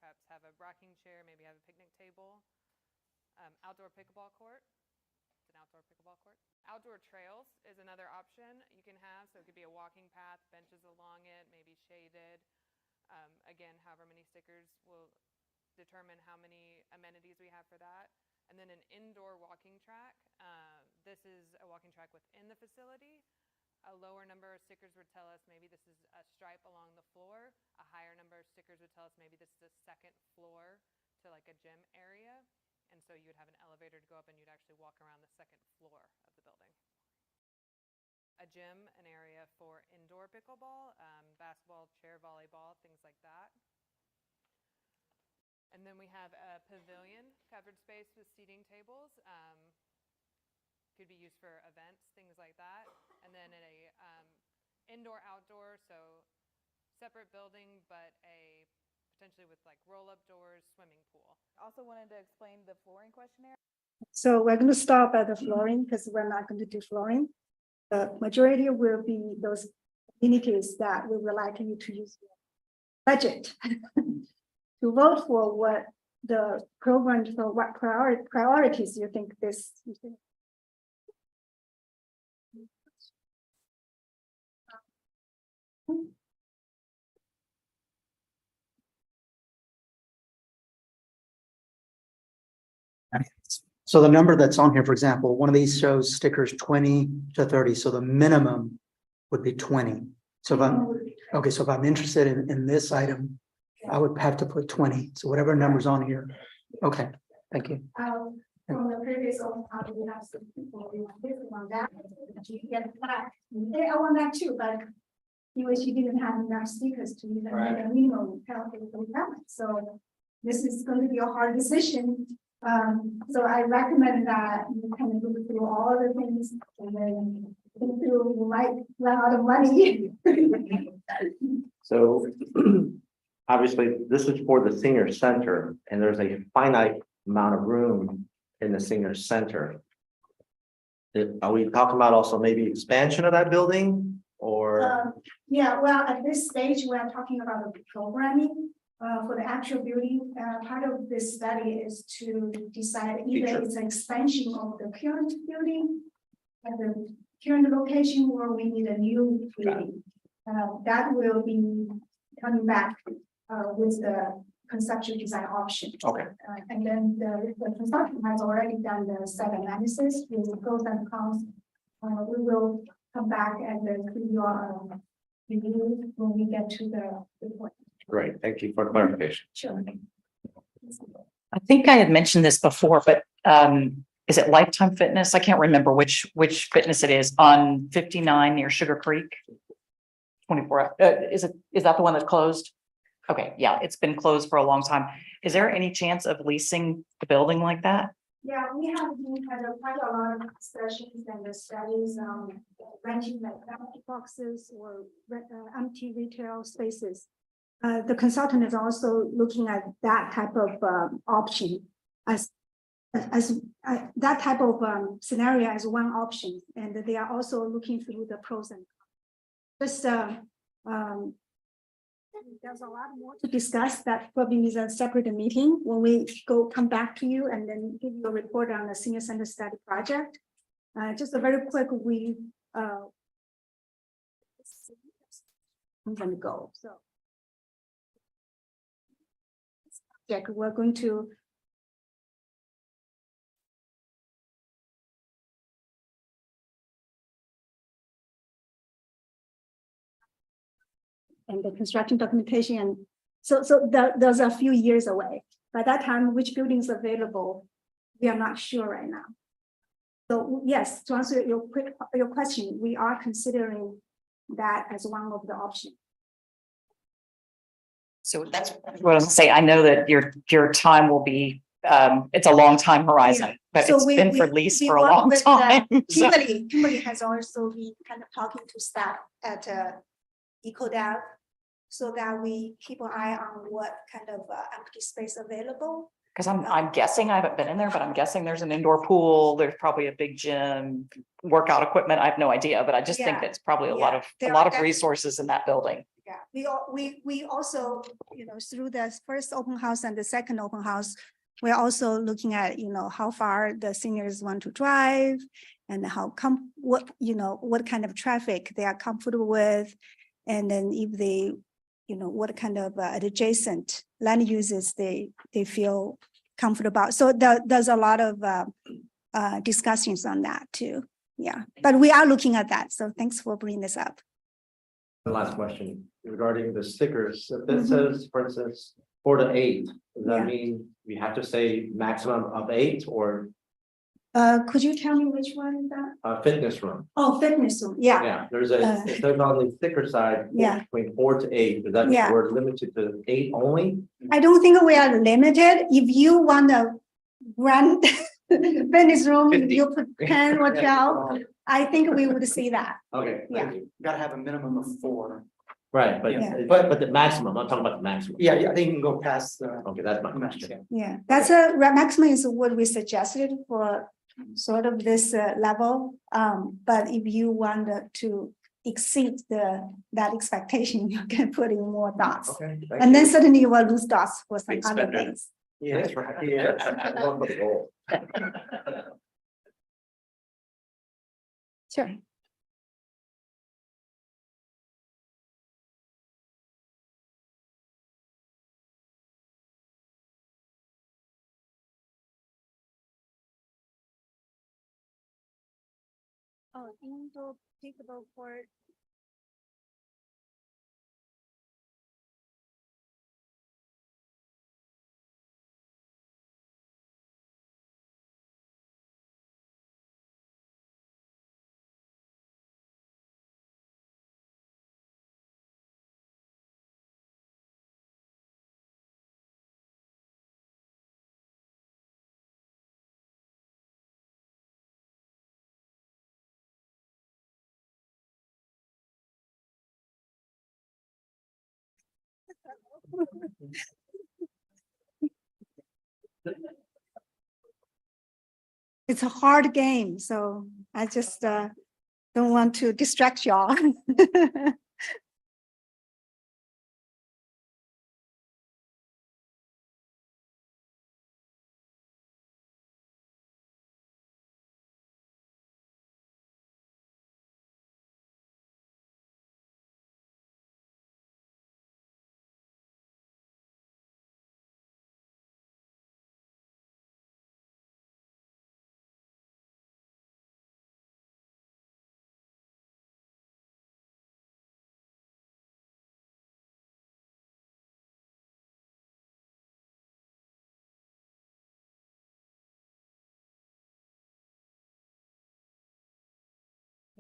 Perhaps have a rocking chair, maybe have a picnic table. Outdoor pickleball court. It's an outdoor pickleball court. Outdoor trails is another option you can have. So it could be a walking path, benches along it, maybe shaded. Again, however many stickers will determine how many amenities we have for that. And then an indoor walking track. This is a walking track within the facility. A lower number of stickers would tell us maybe this is a stripe along the floor. A higher number of stickers would tell us maybe this is a second floor to like a gym area. And so you would have an elevator to go up and you'd actually walk around the second floor of the building. A gym, an area for indoor pickleball, basketball, chair volleyball, things like that. And then we have a pavilion, covered space with seating tables. Could be used for events, things like that. And then a indoor, outdoor, so separate building, but a potentially with like roll-up doors, swimming pool. Also wanted to explain the flooring questionnaire. So we're going to stop at the flooring because we're not going to do flooring. The majority will be those amenities that we would like you to use your budget to vote for what the program for what priorities you think this. So the number that's on here, for example, one of these shows stickers 20 to 30. So the minimum would be 20. So if I'm interested in this item, I would have to put 20. So whatever number's on here. Okay, thank you. From the previous one, we have some people who want this one that. You get that. I want that too, but he wish he didn't have enough stickers to even make a minimum penalty for that. So this is going to be a hard decision. So I recommend that you kind of look through all the things and then you might run out of money. So obviously, this is for the senior center, and there's a finite amount of room in the senior center. Are we talking about also maybe expansion of that building or? Yeah, well, at this stage, we are talking about the programming. For the actual building, part of this study is to decide either it's an expansion of the current building at the current location or we need a new building. That will be coming back with the conceptual design option. Okay. And then the consultant has already done the site analysis with the pros and cons. We will come back and then do your review when we get to the point. Great, thank you for clarification. Sure. I think I had mentioned this before, but is it Lifetime Fitness? I can't remember which fitness it is on 59 near Sugar Creek. 24, is that the one that closed? Okay, yeah, it's been closed for a long time. Is there any chance of leasing the building like that? Yeah, we have been had quite a lot of discussions and the studies on renting like empty boxes or empty retail spaces. The consultant is also looking at that type of option as that type of scenario as one option, and they are also looking through the pros and cons. Just there's a lot more to discuss. That probably is a separate meeting when we come back to you and then give you a report on the senior center study project. Just a very quick, I'm gonna go. So Jack, we're going to and the construction documentation. And so those are a few years away. By that time, which building is available, we are not sure right now. So yes, to answer your question, we are considering that as one of the options. So that's what I was gonna say. I know that your time will be, it's a long time horizon, but So it's been for lease for a long time. So- Kimberly has also been kind of talking to staff at EcoDev so that we keep an eye on what kind of empty space available. Cause I'm guessing, I haven't been in there, but I'm guessing there's an indoor pool, there's probably a big gym, workout equipment. I have no idea, but I just think Yeah. that's probably a Yeah. There lot are of resources in that building. Yeah, we also, through the first open house and the second open house, we're also looking at, how far the seniors want to drive and what kind of traffic they are comfortable with. And then if they, what kind of adjacent land uses they feel comfortable about. So there's a lot of discussions on that too. Yeah, but we are looking at that. So thanks for bringing this up. The last question regarding the stickers. If Mhm. it says, for instance, 4 to 8, does Yeah. that mean we have to say maximum of 8 or Could you tell me which one is that? a fitness room? Oh, fitness room, yeah, Yeah, there's Uh, it says on the sticker side, Yeah. between 4 to 8. Does that mean Yeah. we're limited to 8 only? I don't think we are limited. If you want a grand fitness room, 50. you put 10 or 12, I think we would see that. Okay, Yeah. thank you. Gotta have a minimum of 4. Right, but Yeah. but the maximum, I'm talking about the maximum. Yeah, I think you can go past the. Okay, that's my question. Yeah, that's maximum is what we suggested for sort of this level. But if you want to exceed that expectation, you can put in more dots. Okay. And then suddenly you will lose dots for some Big other spender. things. Yeah. That's right. Yeah. One for the goal. Sure. Oh, indoor pickleball court. It's a hard game, so I just don't want to distract y'all.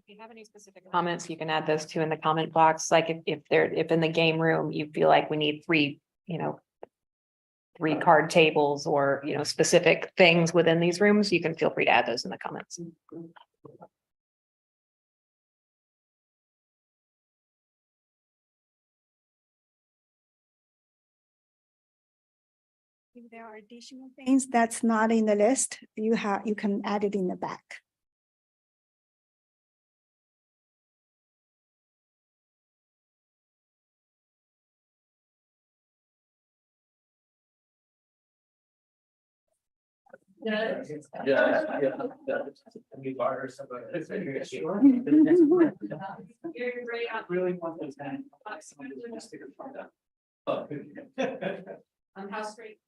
you have any specific comments, you can add those too in the comment box, like if in the game room, you feel like we need three, three card tables or, specific things within these rooms, you can feel free to add those in the comments. If there are additional things that's not in the list, you can add it in the back. On House Street.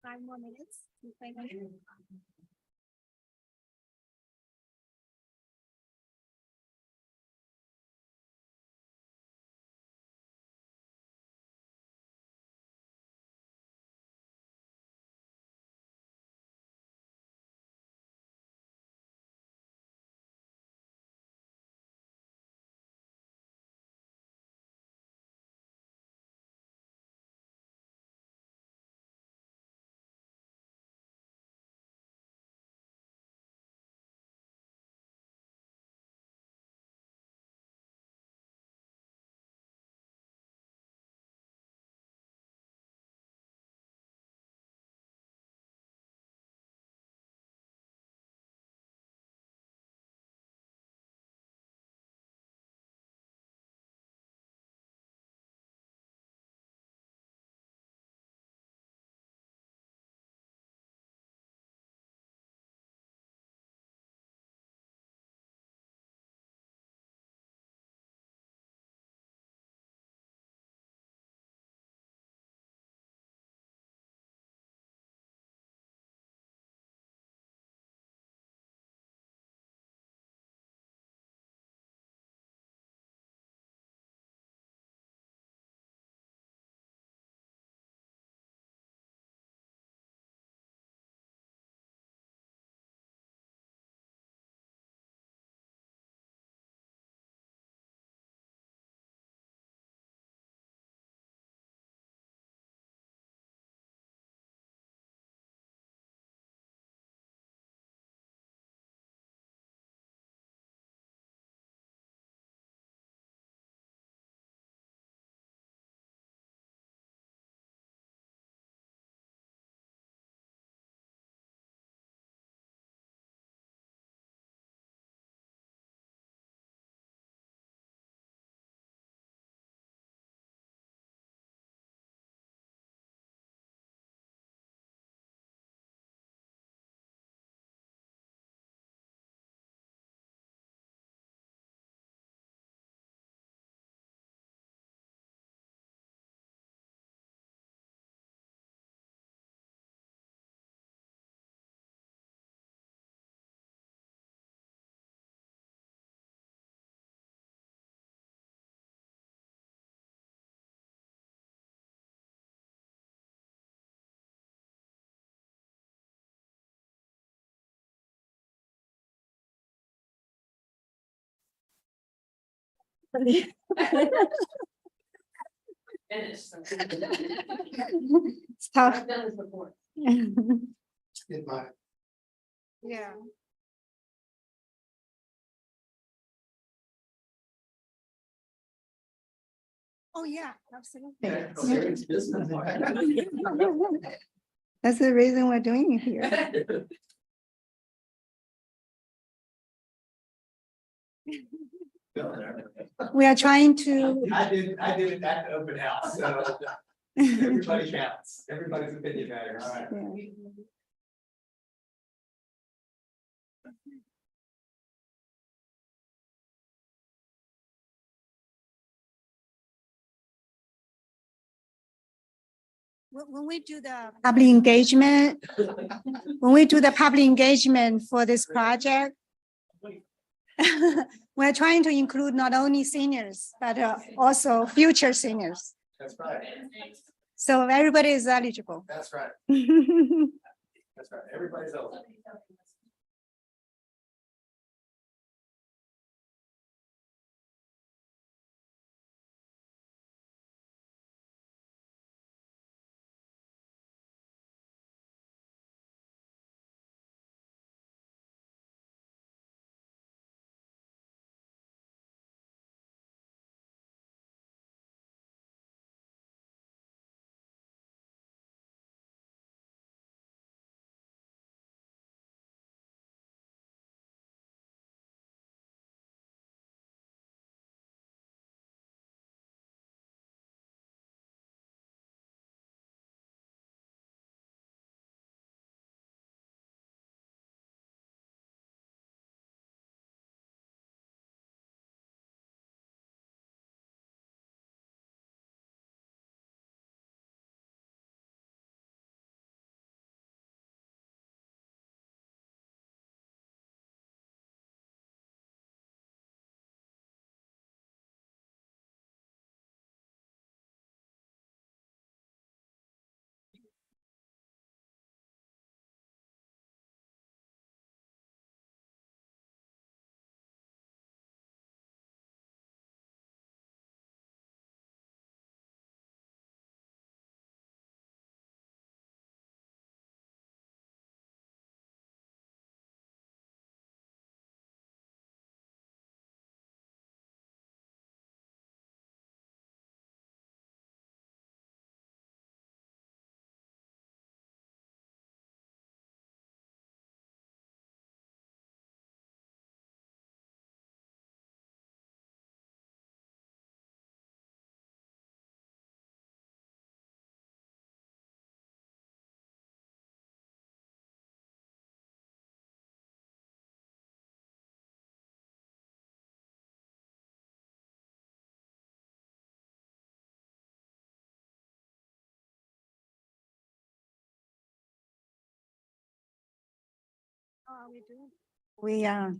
Five more minutes. It's tough. Yeah. Oh, yeah, absolutely. That's the reason we're doing it here. We are trying to. I did it at the open house, so everybody counts, everybody's opinion matters. All right. Yeah. When we do the public engagement, for this project, we're trying to include not only seniors, but also future seniors. That's right, So everybody is eligible. that's right, that's right, everybody's eligible. We are.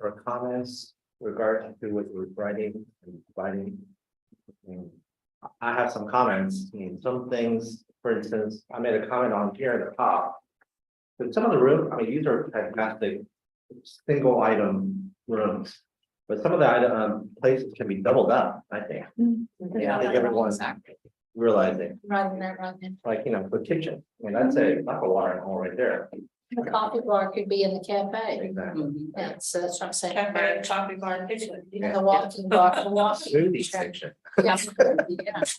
or comments regarding to what we're writing and providing? I have some comments. I mean, some things, for instance, I made a comment on here at the top. But some of the room, I mean, these are fantastic single item rooms. But some of the item places can be doubled up, I think. Yeah, I think everyone's realizing, Right, right. like, you know, the kitchen, I mean, that's a water hole right there. The coffee bar could be in the cafe. Exactly. That's what I'm saying. Cafe, coffee bar, kitchen. And the walking bar, the walking Smoothie track. section. Yes,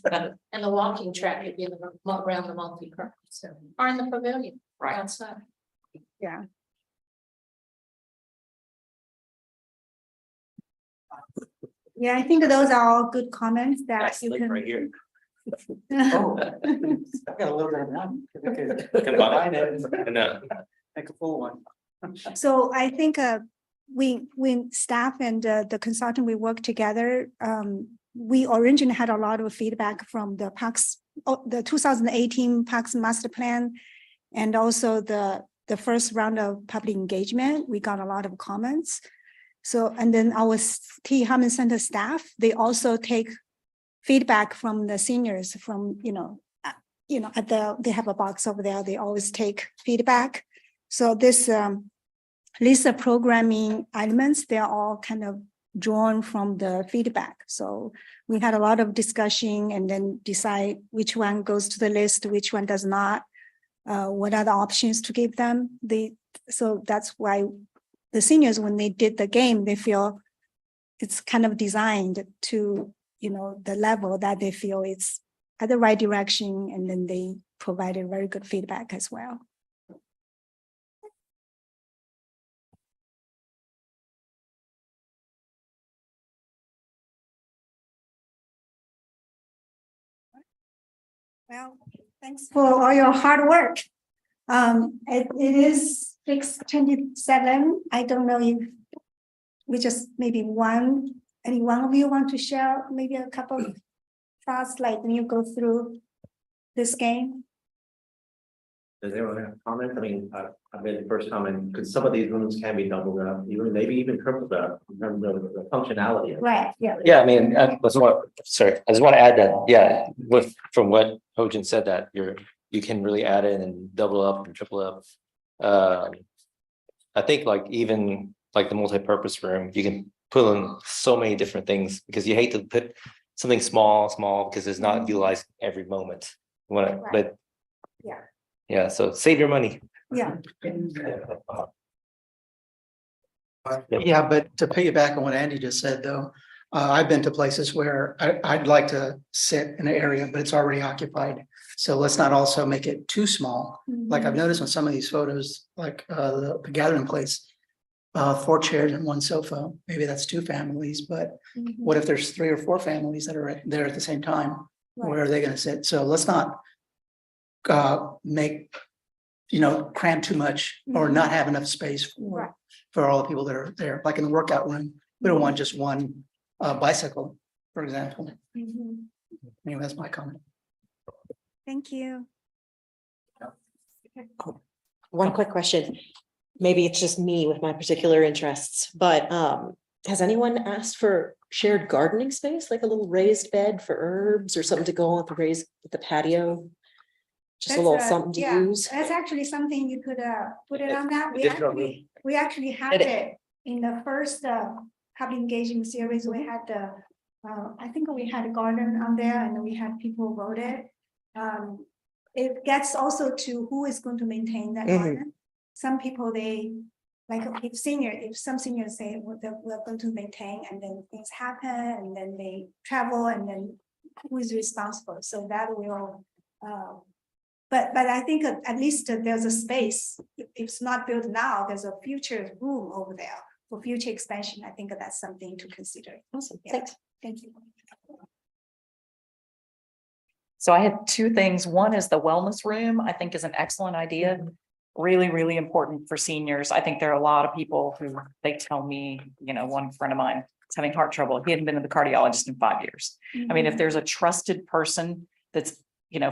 yeah. And the walking track would be around the multi-purpose, or in the pavilion, Right. outside. Yeah. Yeah, I think those are all good comments that you can. Right here. Oh. I've got a little bit of that. Combine it and make a full one. So I think we staff and the consultant, we work together. We originally had a lot of feedback from the PARCS, the 2018 PARCS master plan. And also the first round of public engagement, we got a lot of comments. So, and then our Key Harmon Center staff, they also take feedback from the seniors from, they have a box over there, they always take feedback. So this list of programming elements, they're all kind of drawn from the feedback. So we had a lot of discussion and then decide which one goes to the list, which one does not, what are the options to give them. So that's why the seniors, when they did the game, they feel it's kind of designed to, the level that they feel it's at the right direction, and then they provided very good feedback as well. Well, thanks for all your hard work. It is 6:27. I don't know if we just maybe any one of you want to share maybe a couple of thoughts, like when you go through this game. Does anyone have comments? I mean, I made the first comment, because some of these rooms can be doubled up, maybe even tripled up in terms of the functionality. of it. Right, yeah. Yeah, I mean, I just want to add that, yeah, from what Hojin said, that you can really add in and double up and triple up. I think like even like the multi-purpose room, you can put in so many different things, because you hate to put something small because it's not utilized every moment. But yeah, so save your money. Yeah. Yeah, but to piggyback on what Andy just said, though, I've been to places where I'd like to sit in an area, but it's already occupied. So let's not also make it too small. Like I've noticed on some of these photos, like the gathering place, 4 chairs and 1 sofa, maybe that's 2 families, but what if there's 3 or 4 families that are there at the same time? Where are they gonna sit? So let's not make, cram too much or not have enough space for all the people that are there. Like in the workout room, we don't want just 1 bicycle, for example. Anyway, that's my comment. Thank you. One quick question. Maybe it's just me with my particular interests, but has anyone asked for shared gardening space, like a little raised bed for herbs or something to go on the patio? Just a little something to use. That's actually something you could put it on that. We actually had it in the first public engagement series. We had I think we had a garden on there, and we had people vote it. It gets also to who is going to maintain that garden. Some people, they like if some seniors say we're going to maintain, and then things happen, and then they travel, and then who is responsible? So that will. But I think at least there's a space. If it's not built now, there's a future room over there for future expansion. I think that's something to consider. Awesome. Yeah. Thanks. Thank you. So I had 2 things. One is the wellness room, I think is an excellent idea. Really, really important for seniors. I think there are a lot of people who they tell me, one friend of mine is having heart trouble. He hadn't been to the cardiologist in 5 years. I mean, if there's a trusted person that's,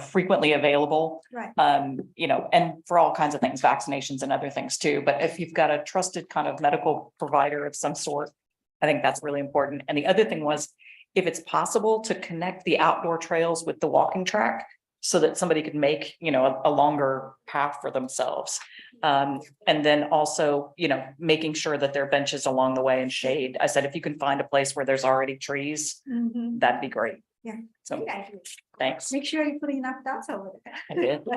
frequently available. Right. And for all kinds of things, vaccinations and other things too. But if you've got a trusted kind of medical provider of some sort, I think that's really important. And the other thing was, if it's possible to connect the outdoor trails with the walking track so that somebody could make, a longer path for themselves. And then also, making sure that there are benches along the way and shade. I said, if you can find a place where there's already trees, Mhm. that'd be great. Yeah. So, Good idea. thanks. Make sure you put enough dots over there. I did.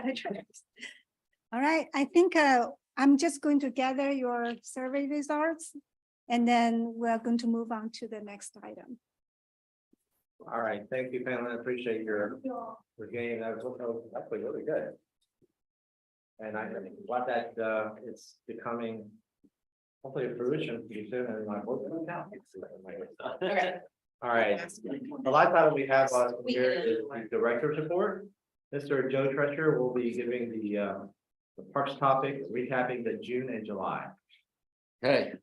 All right, I think I'm just going to gather your survey results, and then we're going to move on to the next item. All right, thank you, Pamela. I appreciate your game. That was actually really good. And I'm glad that it's becoming hopefully a fruition pretty soon. And like, Okay. all right. The last item we have on here is the director's report. Mr. Joe Trescher will be giving the parks topic, recapping the June and July. Okay,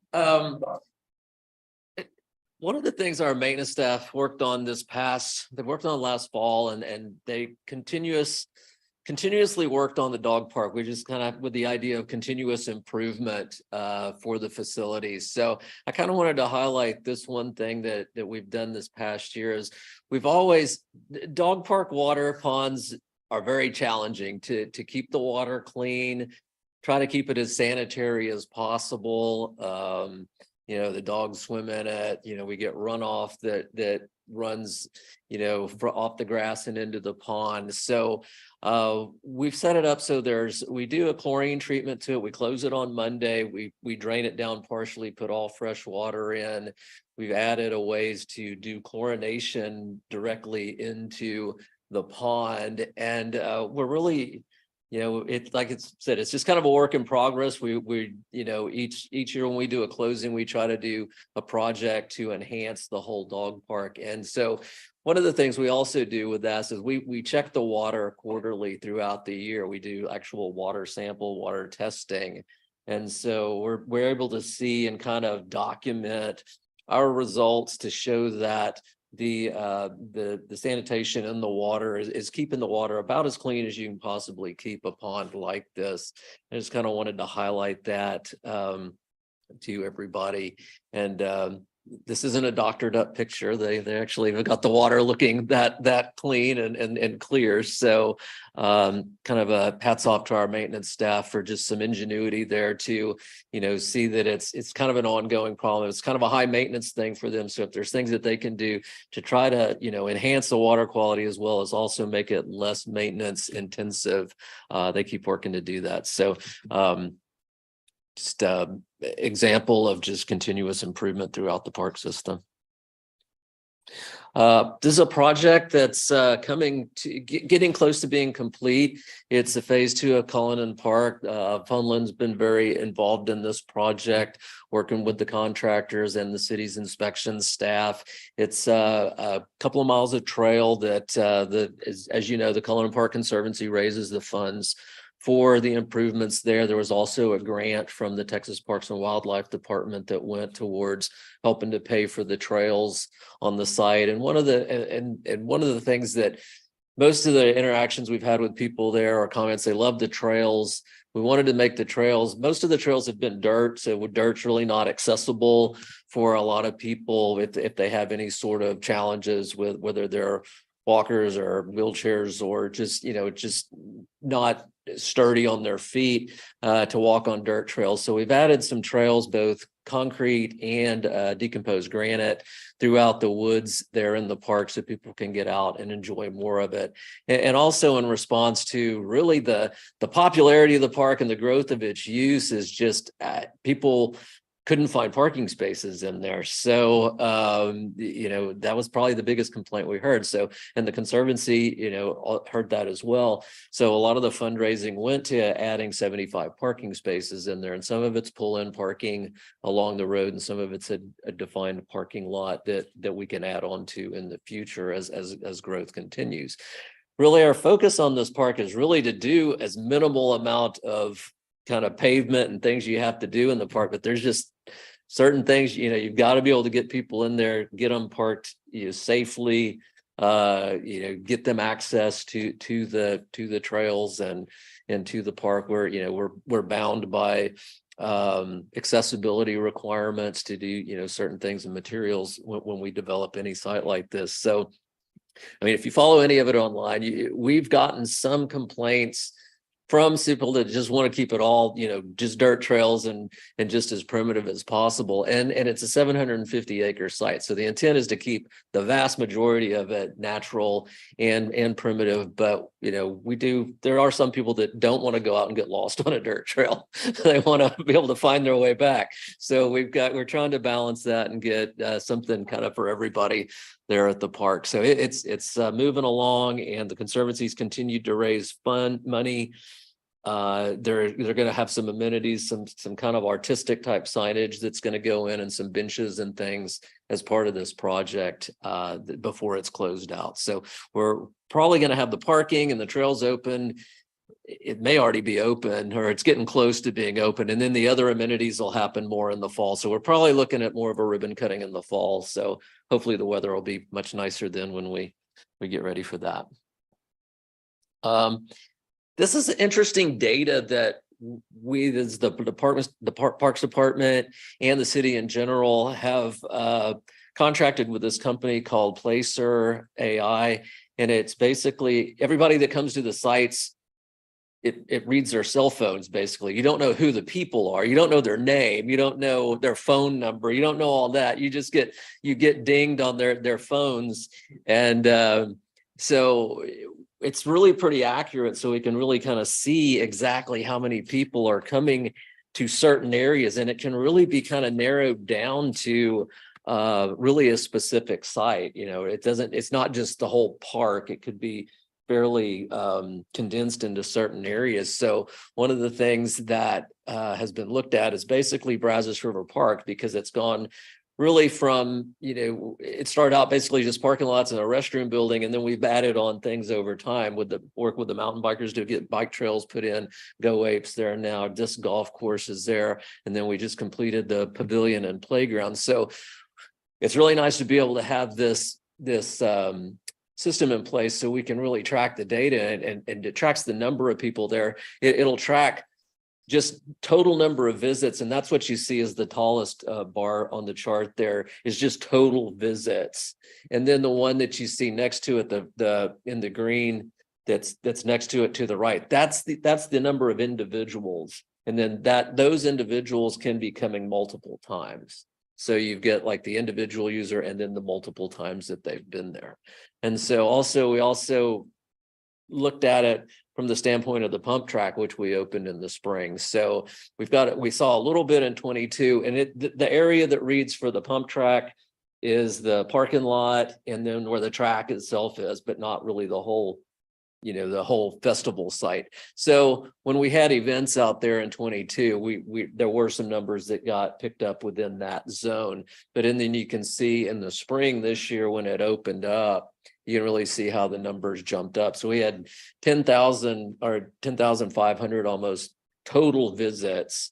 one of the things our maintenance staff worked on they worked on last fall, and they continuously worked on the dog park. We just kind of with the idea of continuous improvement for the facilities. So I kind of wanted to highlight this one thing that we've done this past year is dog park water ponds are very challenging to keep the water clean, try to keep it as sanitary as possible. The dogs swim in it, we get runoff that runs, off the grass and into the pond. So we've set it up so we do a chlorine treatment to it. We close it on Monday. We drain it down partially, put all fresh water in. We've added a ways to do chlorination directly into the pond. And we're really, it's like it's said, it's just kind of a work in progress. We each year when we do a closing, we try to do a project to enhance the whole dog park. And so one of the things we also do with that is we check the water quarterly throughout the year. We do actual water sample, water testing. And so we're able to see and kind of document our results to show that the sanitation in the water is keeping the water about as clean as you can possibly keep a pond like this. I just kind of wanted to highlight that to everybody. And this isn't a doctored up picture. They actually have got the water looking that clean and clear. So kind of a hats off to our maintenance staff for just some ingenuity there to, see that it's kind of an ongoing problem. It's kind of a high maintenance thing for them. So if there's things that they can do to try to, enhance the water quality as well as also make it less maintenance intensive, they keep working to do that. So just example of just continuous improvement throughout the park system. This is a project that's getting close to being complete. It's a phase 2 of Cullinan Park. Funland's been very involved in this project, working with the contractors and the city's inspection staff. It's a couple of miles of trail that, as you know, the Cullinan Park Conservancy raises the funds for the improvements there. There was also a grant from the Texas Parks and Wildlife Department that went towards helping to pay for the trails on the site. And one of the things that most of the interactions we've had with people there are comments, they love the trails. We wanted to make the trails. Most of the trails have been dirt, so dirt's really not accessible for a lot of people if they have any sort of challenges with whether they're walkers or wheelchairs or just not sturdy on their feet to walk on dirt trails. So we've added some trails, both concrete and decomposed granite throughout the woods there in the park so people can get out and enjoy more of it. And also in response to really the popularity of the park and the growth of its use is just people couldn't find parking spaces in there. So, that was probably the biggest complaint we heard. So, and the Conservancy, heard that as well. So a lot of the fundraising went to adding 75 parking spaces in there, and some of it's pull-in parking along the road, and some of it's a defined parking lot that we can add on to in the future as growth continues. Really, our focus on this park is really to do as minimal amount of kind of pavement and things you have to do in the park, but there's just certain things, you've got to be able to get people in there, get them parked safely, get them access to the trails and to the park where, we're bound by accessibility requirements to do, certain things and materials when we develop any site like this. So, I mean, if you follow any of it online, we've gotten some complaints from people that just want to keep it all, just dirt trails and just as primitive as possible. And it's a 750-acre site. So the intent is to keep the vast majority of it natural and primitive. But, there are some people that don't want to go out and get lost on a dirt trail. They want to be able to find their way back. So we're trying to balance that and get something kind of for everybody there at the park. So it's moving along, and the Conservancy's continued to raise money. They're going to have some amenities, some kind of artistic type signage that's going to go in, and some benches and things as part of this project before it's closed out. So we're probably going to have the parking and the trails open. It may already be open, or it's getting close to being open, and then the other amenities will happen more in the fall. So we're probably looking at more of a ribbon cutting in the fall. So hopefully the weather will be much nicer then when we get ready for that. This is interesting data that we, as the Parks Department and the city in general, have contracted with this company called Placer AI, and it's basically everybody that comes to the sites. It reads their cell phones. Basically, you don't know who the people are, you don't know their name, you don't know their phone number, you don't know all that. You just get dinged on their phones, and so it's really pretty accurate. So we can really kind of see exactly how many people are coming to certain areas, and it can really be kind of narrowed down to really a specific site. It's not just the whole park. It could be fairly condensed into certain areas. So one of the things that has been looked at is basically Brazos River Park, because it's gone really from, it started out basically just parking lots and a restroom building, and then we've added on things over time with the work with the mountain bikers to get bike trails put in, Go Apes there now, disc golf courses there, and then we just completed the pavilion and playground. So it's really nice to be able to have this system in place so we can really track the data, and it tracks the number of people there. It'll track just total number of visits, and that's what you see as the tallest bar on the chart there is just total visits. And then the one that you see next to it, the in the green that's next to it to the right, that's the number of individuals. And then those individuals can be coming multiple times. So you get like the individual user and then the multiple times that they've been there. And so we also looked at it from the standpoint of the pump track, which we opened in the spring. So we saw a little bit in 22, and the area that reads for the pump track is the parking lot and then where the track itself is, but not really the whole festival site. So when we had events out there in 22, there were some numbers that got picked up within that zone. But then you can see in the spring this year when it opened up, you can really see how the numbers jumped up. So we had 10,000 or 10,500 almost total visits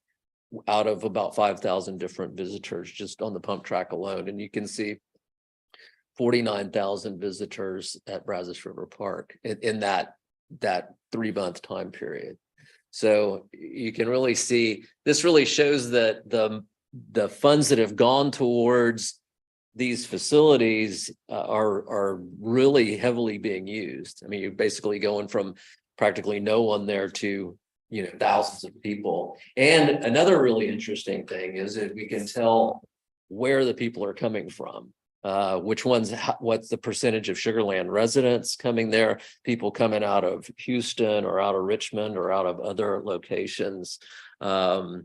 out of about 5,000 different visitors just on the pump track alone. And you can see 49,000 visitors at Brazos River Park in that 3-month time period. So you can really see, this really shows that the funds that have gone towards these facilities are really heavily being used. I mean, you're basically going from practically no one there to, thousands of people. And another really interesting thing is that we can tell where the people are coming from. What's the percentage of Sugar Land residents coming there, people coming out of Houston or out of Richmond or out of other locations. When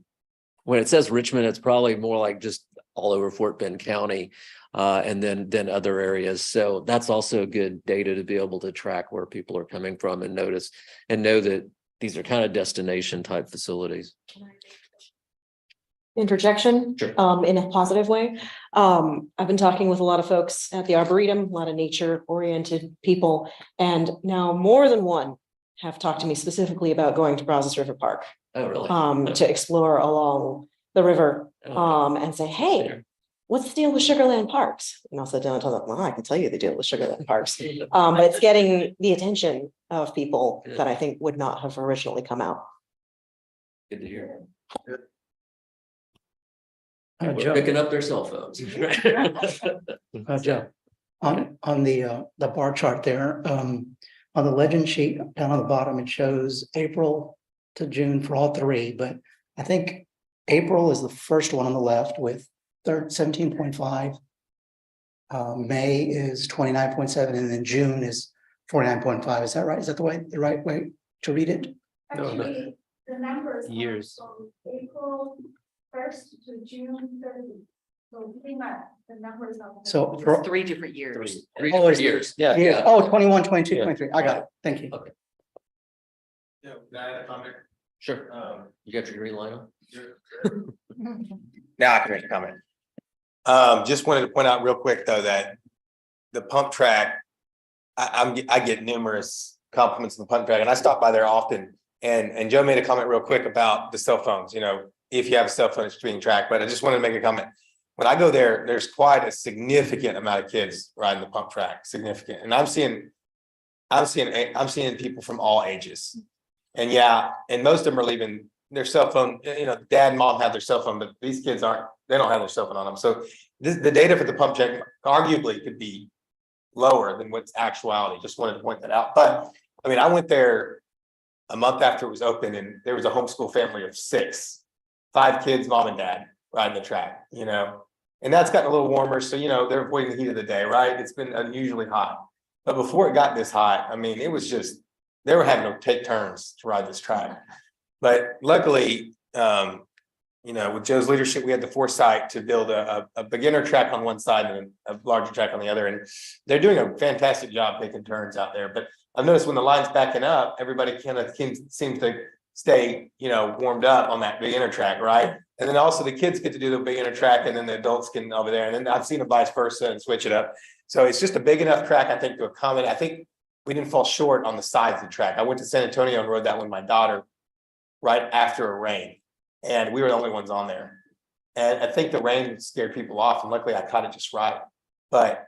it says Richmond, it's probably more like just all over Fort Bend County, and then other areas. So that's also good data to be able to track where people are coming from and notice and know that these are kind of destination type facilities. Interjection, Sure. In a positive way. I've been talking with a lot of folks at the Arboretum, a lot of nature oriented people, and now more than one have talked to me specifically about going to Brazos River Park. Oh, really? To explore along the river, and say, hey, what's the deal with Sugarland Parks? And I'll sit down and tell them, well, I can tell you the deal with Sugarland Parks. But it's getting the attention of people that I think would not have originally come out. Good to hear. Joe, We're picking up their cell phones. Joe, on the bar chart there, on the legend sheet down on the bottom, it shows April to June for all three, but I think April is the first one on the left with 17.5. May is 29.7, and then June is 49.5. Is that right? Is that the right way to read it? No, no. Actually, the numbers. are Years. from April 1st to June 30th. So pretty much the numbers are. So It's for 3 different years. Three Oh, it's- years. Yeah. years, oh, 21, 22, Yeah. 23. I got it. Thank you. Yeah, can I add a comment? Sure. You got your green light on? Now I can make a comment. Just wanted to point out real quick, though, that the pump track, I get numerous compliments on the pump track, and I stop by there often. And Joe made a comment real quick about the cell phones, you know, if you have a cell phone, it's being tracked, but I just wanted to make a comment. When I go there, there's quite a significant amount of kids riding the pump track, significant, and I'm seeing people from all ages. And yeah, and most of them are leaving their cell phone, you know, dad and mom have their cell phone, but these kids they don't have their cell phone on them. So the data for the pump check arguably could be lower than what's actuality. Just wanted to point that out. But I mean, I went there a month after it was open, and there was a homeschool family of 6, 5 kids, mom and dad riding the track, you know, and that's gotten a little warmer. So, you know, they're avoiding the heat of the day, right? It's been unusually hot. But before it got this hot, I mean, it was just, they were having to take turns to ride this track. But luckily, you know, with Joe's leadership, we had the foresight to build a beginner track on one side and a larger track on the other. And they're doing a fantastic job taking turns out there. But I've noticed when the line's backing up, everybody kind of seems to stay, you know, warmed up on that beginner track, right? And then also the kids get to do the beginner track, and then the adults can over there. And then I've seen them vice versa and switch it up. So it's just a big enough track, I think, to accommodate. I think we didn't fall short on the sides of the track. I went to San Antonio and rode that with my daughter right after a rain, and we were the only ones on there. And I think the rain scared people off, and luckily I caught it just right. But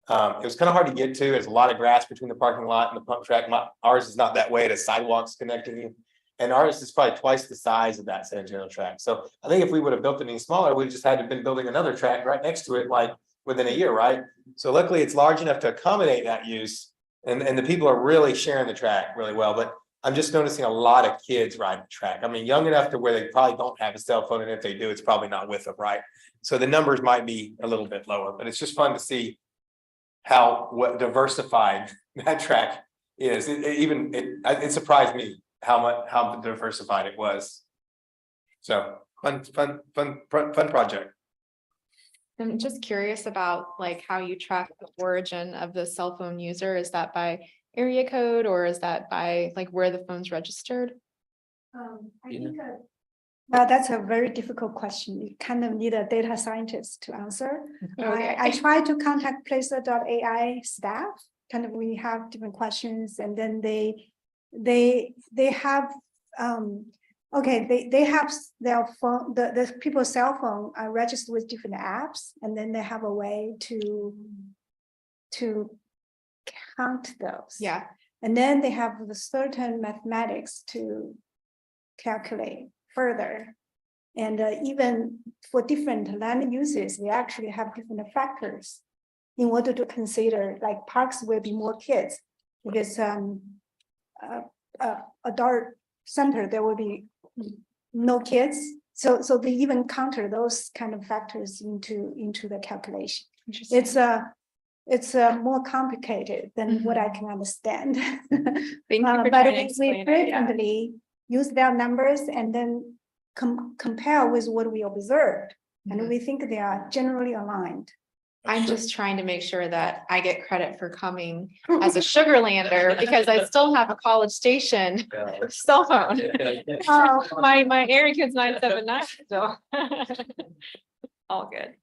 it was kind of hard to get to. There's a lot of grass between the parking lot and the pump track. Ours is not that way. The sidewalks connecting you. And ours is probably twice the size of that San Antonio track. So I think if we would have built it any smaller, we just had to have been building another track right next to it, like within a year, right? So luckily it's large enough to accommodate that use. And the people are really sharing the track really well. But I'm just noticing a lot of kids riding the track. I mean, young enough to where they probably don't have a cell phone. And if they do, it's probably not with them, right? So the numbers might be a little bit lower, but it's just fun to see what diversified that track is. It surprised me how diversified it was. So fun project. I'm just curious about like how you track the origin of the cell phone user. Is that by area code, or is that by like where the phone's registered? I think well, that's a very difficult question. You kind of need a data scientist to answer. Okay. I try to contact Placer.ai staff. Kind of, we have different questions, and then they have they have their phone, the people's cell phone are registered with different apps, and then they have a way to count those. Yeah. And then they have the certain mathematics to calculate further. And even for different land uses, we actually have different factors in order to consider, like parks will be more kids, because adult center, there will be no kids. So they even counter those kind of factors into the calculation. It's more complicated than what I can understand. Thank you for But trying to we explain it, yeah. frequently use their numbers and then compare with what we observed. And we think they are generally aligned. I'm just trying to make sure that I get credit for coming as a Sugarlander, because I still have a College Station cell phone. My area code's 979, so all good.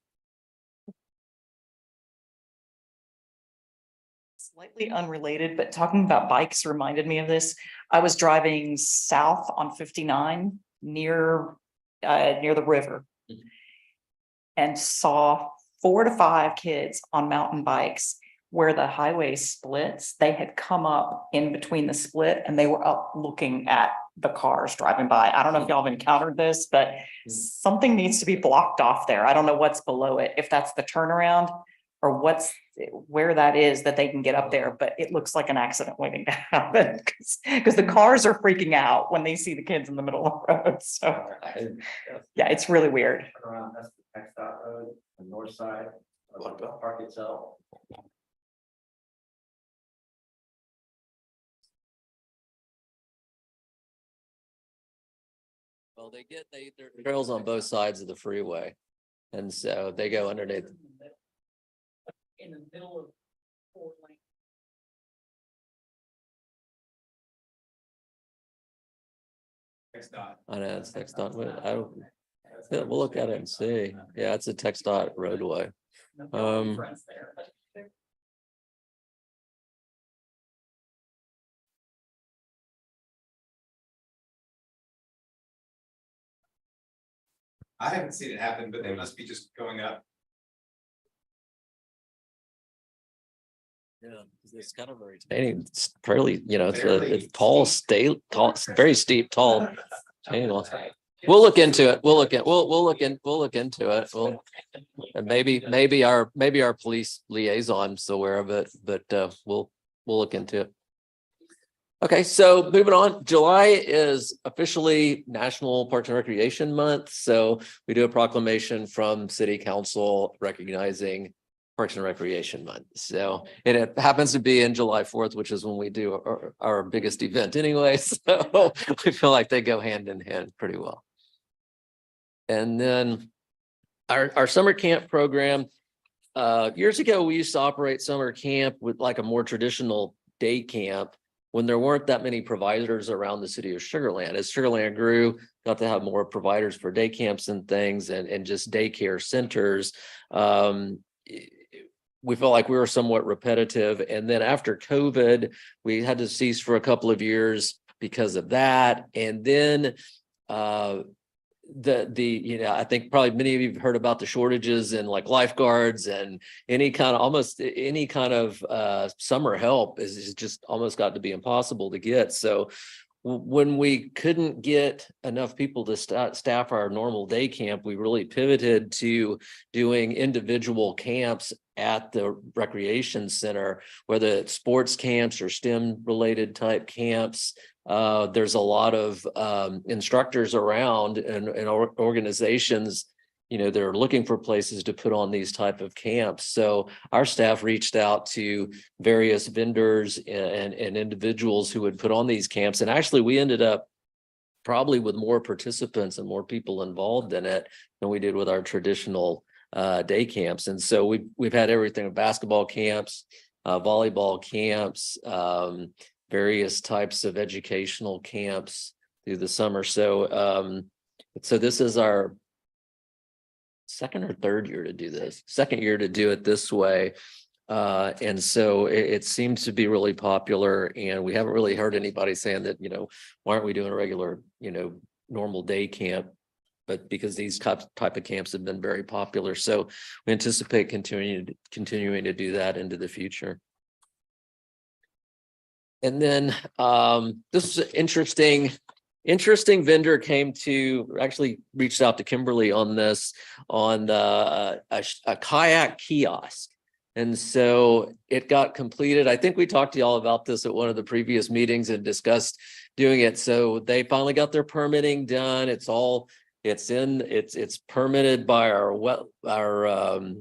Slightly unrelated, but talking about bikes reminded me of this. I was driving south on 59 near the river and saw 4 to 5 kids on mountain bikes where the highway splits. They had come up in between the split and they were up looking at the cars driving by. I don't know if y'all have encountered this, but something needs to be blocked off there. I don't know what's below it, if that's the turnaround or where that is that they can get up there, but it looks like an accident waiting to happen because the cars are freaking out when they see the kids in the middle of the road. So yeah, it's really weird. Around, that's the TxDOT road, the north side of the park itself. Well, there are trails on both sides of the freeway. And so they go underneath. In the middle of 4 lanes. I know it's TxDOT. We'll look at it and see. Yeah, it's a TxDOT roadway. I haven't seen it happen, but they must be just going up. Yeah, it's kind of very. It's fairly, it's tall, it's very steep, tall. Anyway, we'll look into it. We'll look into it. And maybe our police liaison's aware of it, but we'll look into it. Okay, so moving on, July is officially National Parks and Recreation Month. So we do a proclamation from City Council recognizing Parks and Recreation Month. So, and it happens to be in July 4th, which is when we do our biggest event anyway. So we feel like they go hand in hand pretty well. And then our summer camp program, years ago, we used to operate summer camp with like a more traditional day camp when there weren't that many providers around the city of Sugar Land. As Sugar Land grew, got to have more providers for day camps and things and just daycare centers. We felt like we were somewhat repetitive. And then after COVID, we had to cease for a couple of years because of that. And then I think probably many of you have heard about the shortages in like lifeguards and almost any kind of summer help is just almost got to be impossible to get. So when we couldn't get enough people to staff our normal day camp, we really pivoted to doing individual camps at the recreation center, whether it's sports camps or STEM related type camps. There's a lot of instructors around and organizations, they're looking for places to put on these type of camps. So our staff reached out to various vendors and individuals who would put on these camps. And actually we ended up probably with more participants and more people involved in it than we did with our traditional day camps. And so we've had everything, basketball camps, volleyball camps, various types of educational camps through the summer. So this is our second or third year to do this, second year to do it this way. And so it seems to be really popular, and we haven't really heard anybody saying that, why aren't we doing a regular, normal day camp? But because these type of camps have been very popular. So we anticipate continuing to do that into the future. And then this is an interesting vendor actually reached out to Kimberly on this, on a kayak kiosk. And so it got completed. I think we talked to y'all about this at one of the previous meetings and discussed doing it. So they finally got their permitting done. It's permitted by our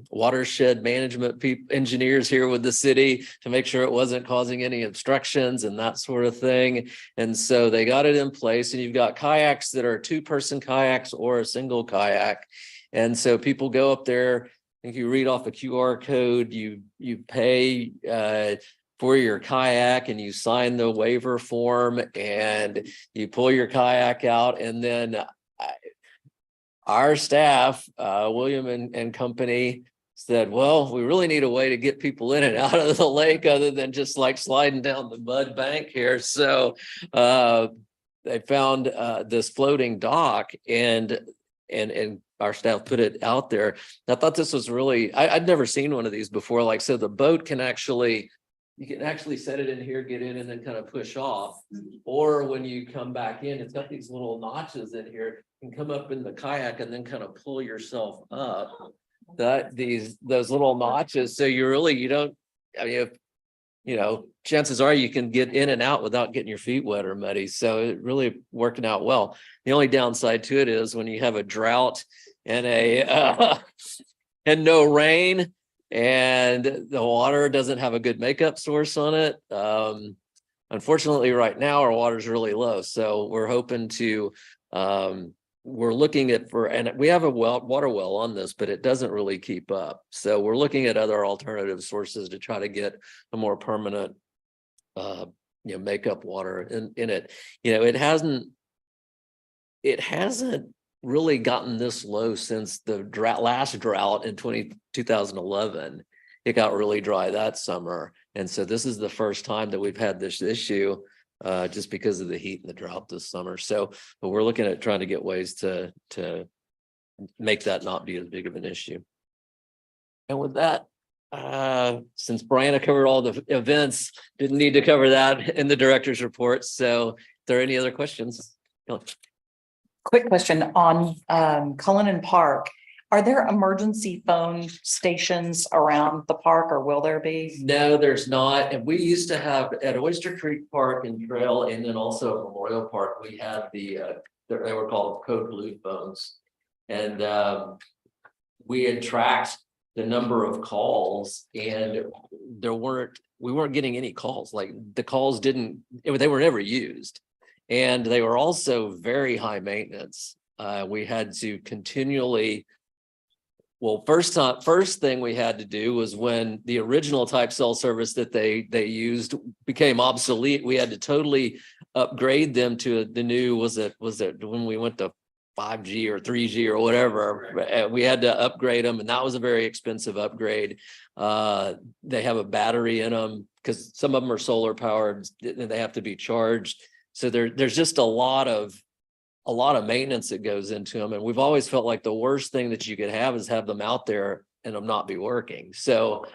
watershed management engineers here with the city to make sure it wasn't causing any obstructions and that sort of thing. And so they got it in place, and you've got kayaks that are 2-person kayaks or a single kayak. And so people go up there, I think you read off a QR code, you pay for your kayak and you sign the waiver form and you pull your kayak out, and then our staff, William and company, said, well, we really need a way to get people in and out of the lake other than just like sliding down the mud bank here. So they found this floating dock, and and our staff put it out there. I thought this was really, I'd never seen one of these before. Like, so the boat can actually, you can actually set it in here, get in and then kind of push off. Or when you come back in, it's got these little notches in here, you can come up in the kayak and then kind of pull yourself up. Those little notches. So you don't, I mean, if, you know, chances are you can get in and out without getting your feet wet or muddy. So it really working out well. The only downside to it is when you have a drought and and no rain and the water doesn't have a good makeup source on it. Unfortunately, right now our water is really low. So we're hoping to, we're looking at and we have a water well on this, but it doesn't really keep up. So we're looking at other alternative sources to try to get a more permanent, makeup water in it. You know, it hasn't really gotten this low since the last drought in 2011. It got really dry that summer. And so this is the first time that we've had this issue just because of the heat and the drought this summer. So but we're looking at trying to get ways to make that not be as big of an issue. And with that, since Brianna covered all the events, didn't need to cover that in the director's report. So if there are any other questions? Quick question on Cullinan Park. Are there emergency phone stations around the park, or will there be? No, there's not. And we used to have at Oyster Creek Park and Trail, and then also at Memorial Park, we had they were called code blue phones. And we had tracked the number of calls, and we weren't getting any calls. Like the calls they were never used. And they were also very high maintenance. We had to continually, first thing we had to do was when the original type cell service that they used became obsolete, we had to totally upgrade them to the new, was it when we went to 5G or 3G or whatever, we had to upgrade them, and that was a very expensive upgrade. They have a battery in them because some of them are solar powered and they have to be charged. So there's just a lot of maintenance that goes into them. And we've always felt like the worst thing that you could have is have them out there and them not be working. So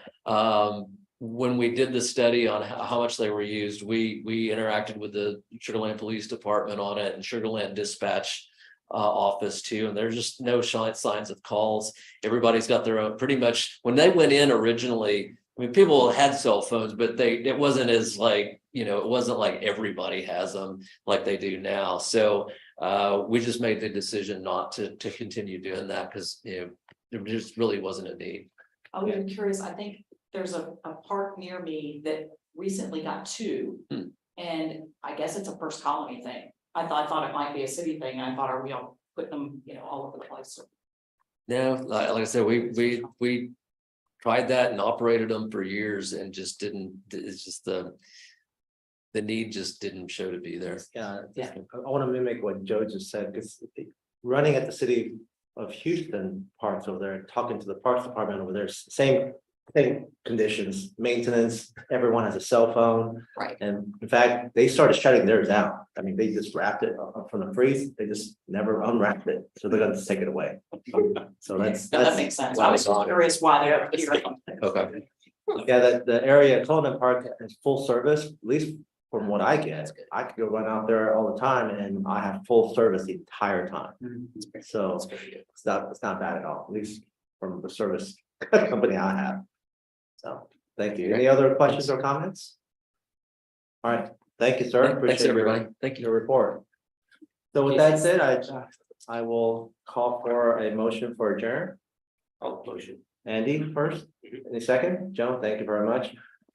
when we did the study on how much they were used, we interacted with the Sugar Land Police Department on it and Sugar Land Dispatch office too. And there's just no signs of calls. Everybody's got their own, pretty much when they went in originally, I mean, people had cell phones, but it wasn't as like, it wasn't like everybody has them like they do now. So we just made the decision not to continue doing that because, there just really wasn't a need. I was curious. I think there's a park near me that recently got two, and I guess it's a First Colony thing. I thought it might be a city thing. I thought, are we all putting them, all over the place? No, like I said, we tried that and operated them for years and just didn't. It's just the need just didn't show to be there. Yeah. I want to mimic what Joe just said, because running at the city of Houston parks over there, talking to the parks department over there, same conditions, maintenance, everyone has a cell phone. Right. And in fact, they started shutting theirs down. I mean, they just wrapped it up from the freeze. They just never unwrapped it. So they're going to take it away. So that makes sense. I was curious why they're here. Okay. Yeah, the area, Cullinan Park is full service, at least from what I get. I could go run out there all the time and I have full service the entire time. So it's not bad at all, at least from the service company I have. So, thank you. Any other questions or comments? All right, thank you, sir. Thanks, Appreciate everybody. Thank you. your report. So with that said, I will call for a motion for adjourn. I'll motion. Andy first, any second? Joe, thank you very much.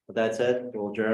With that said, we'll adjourn.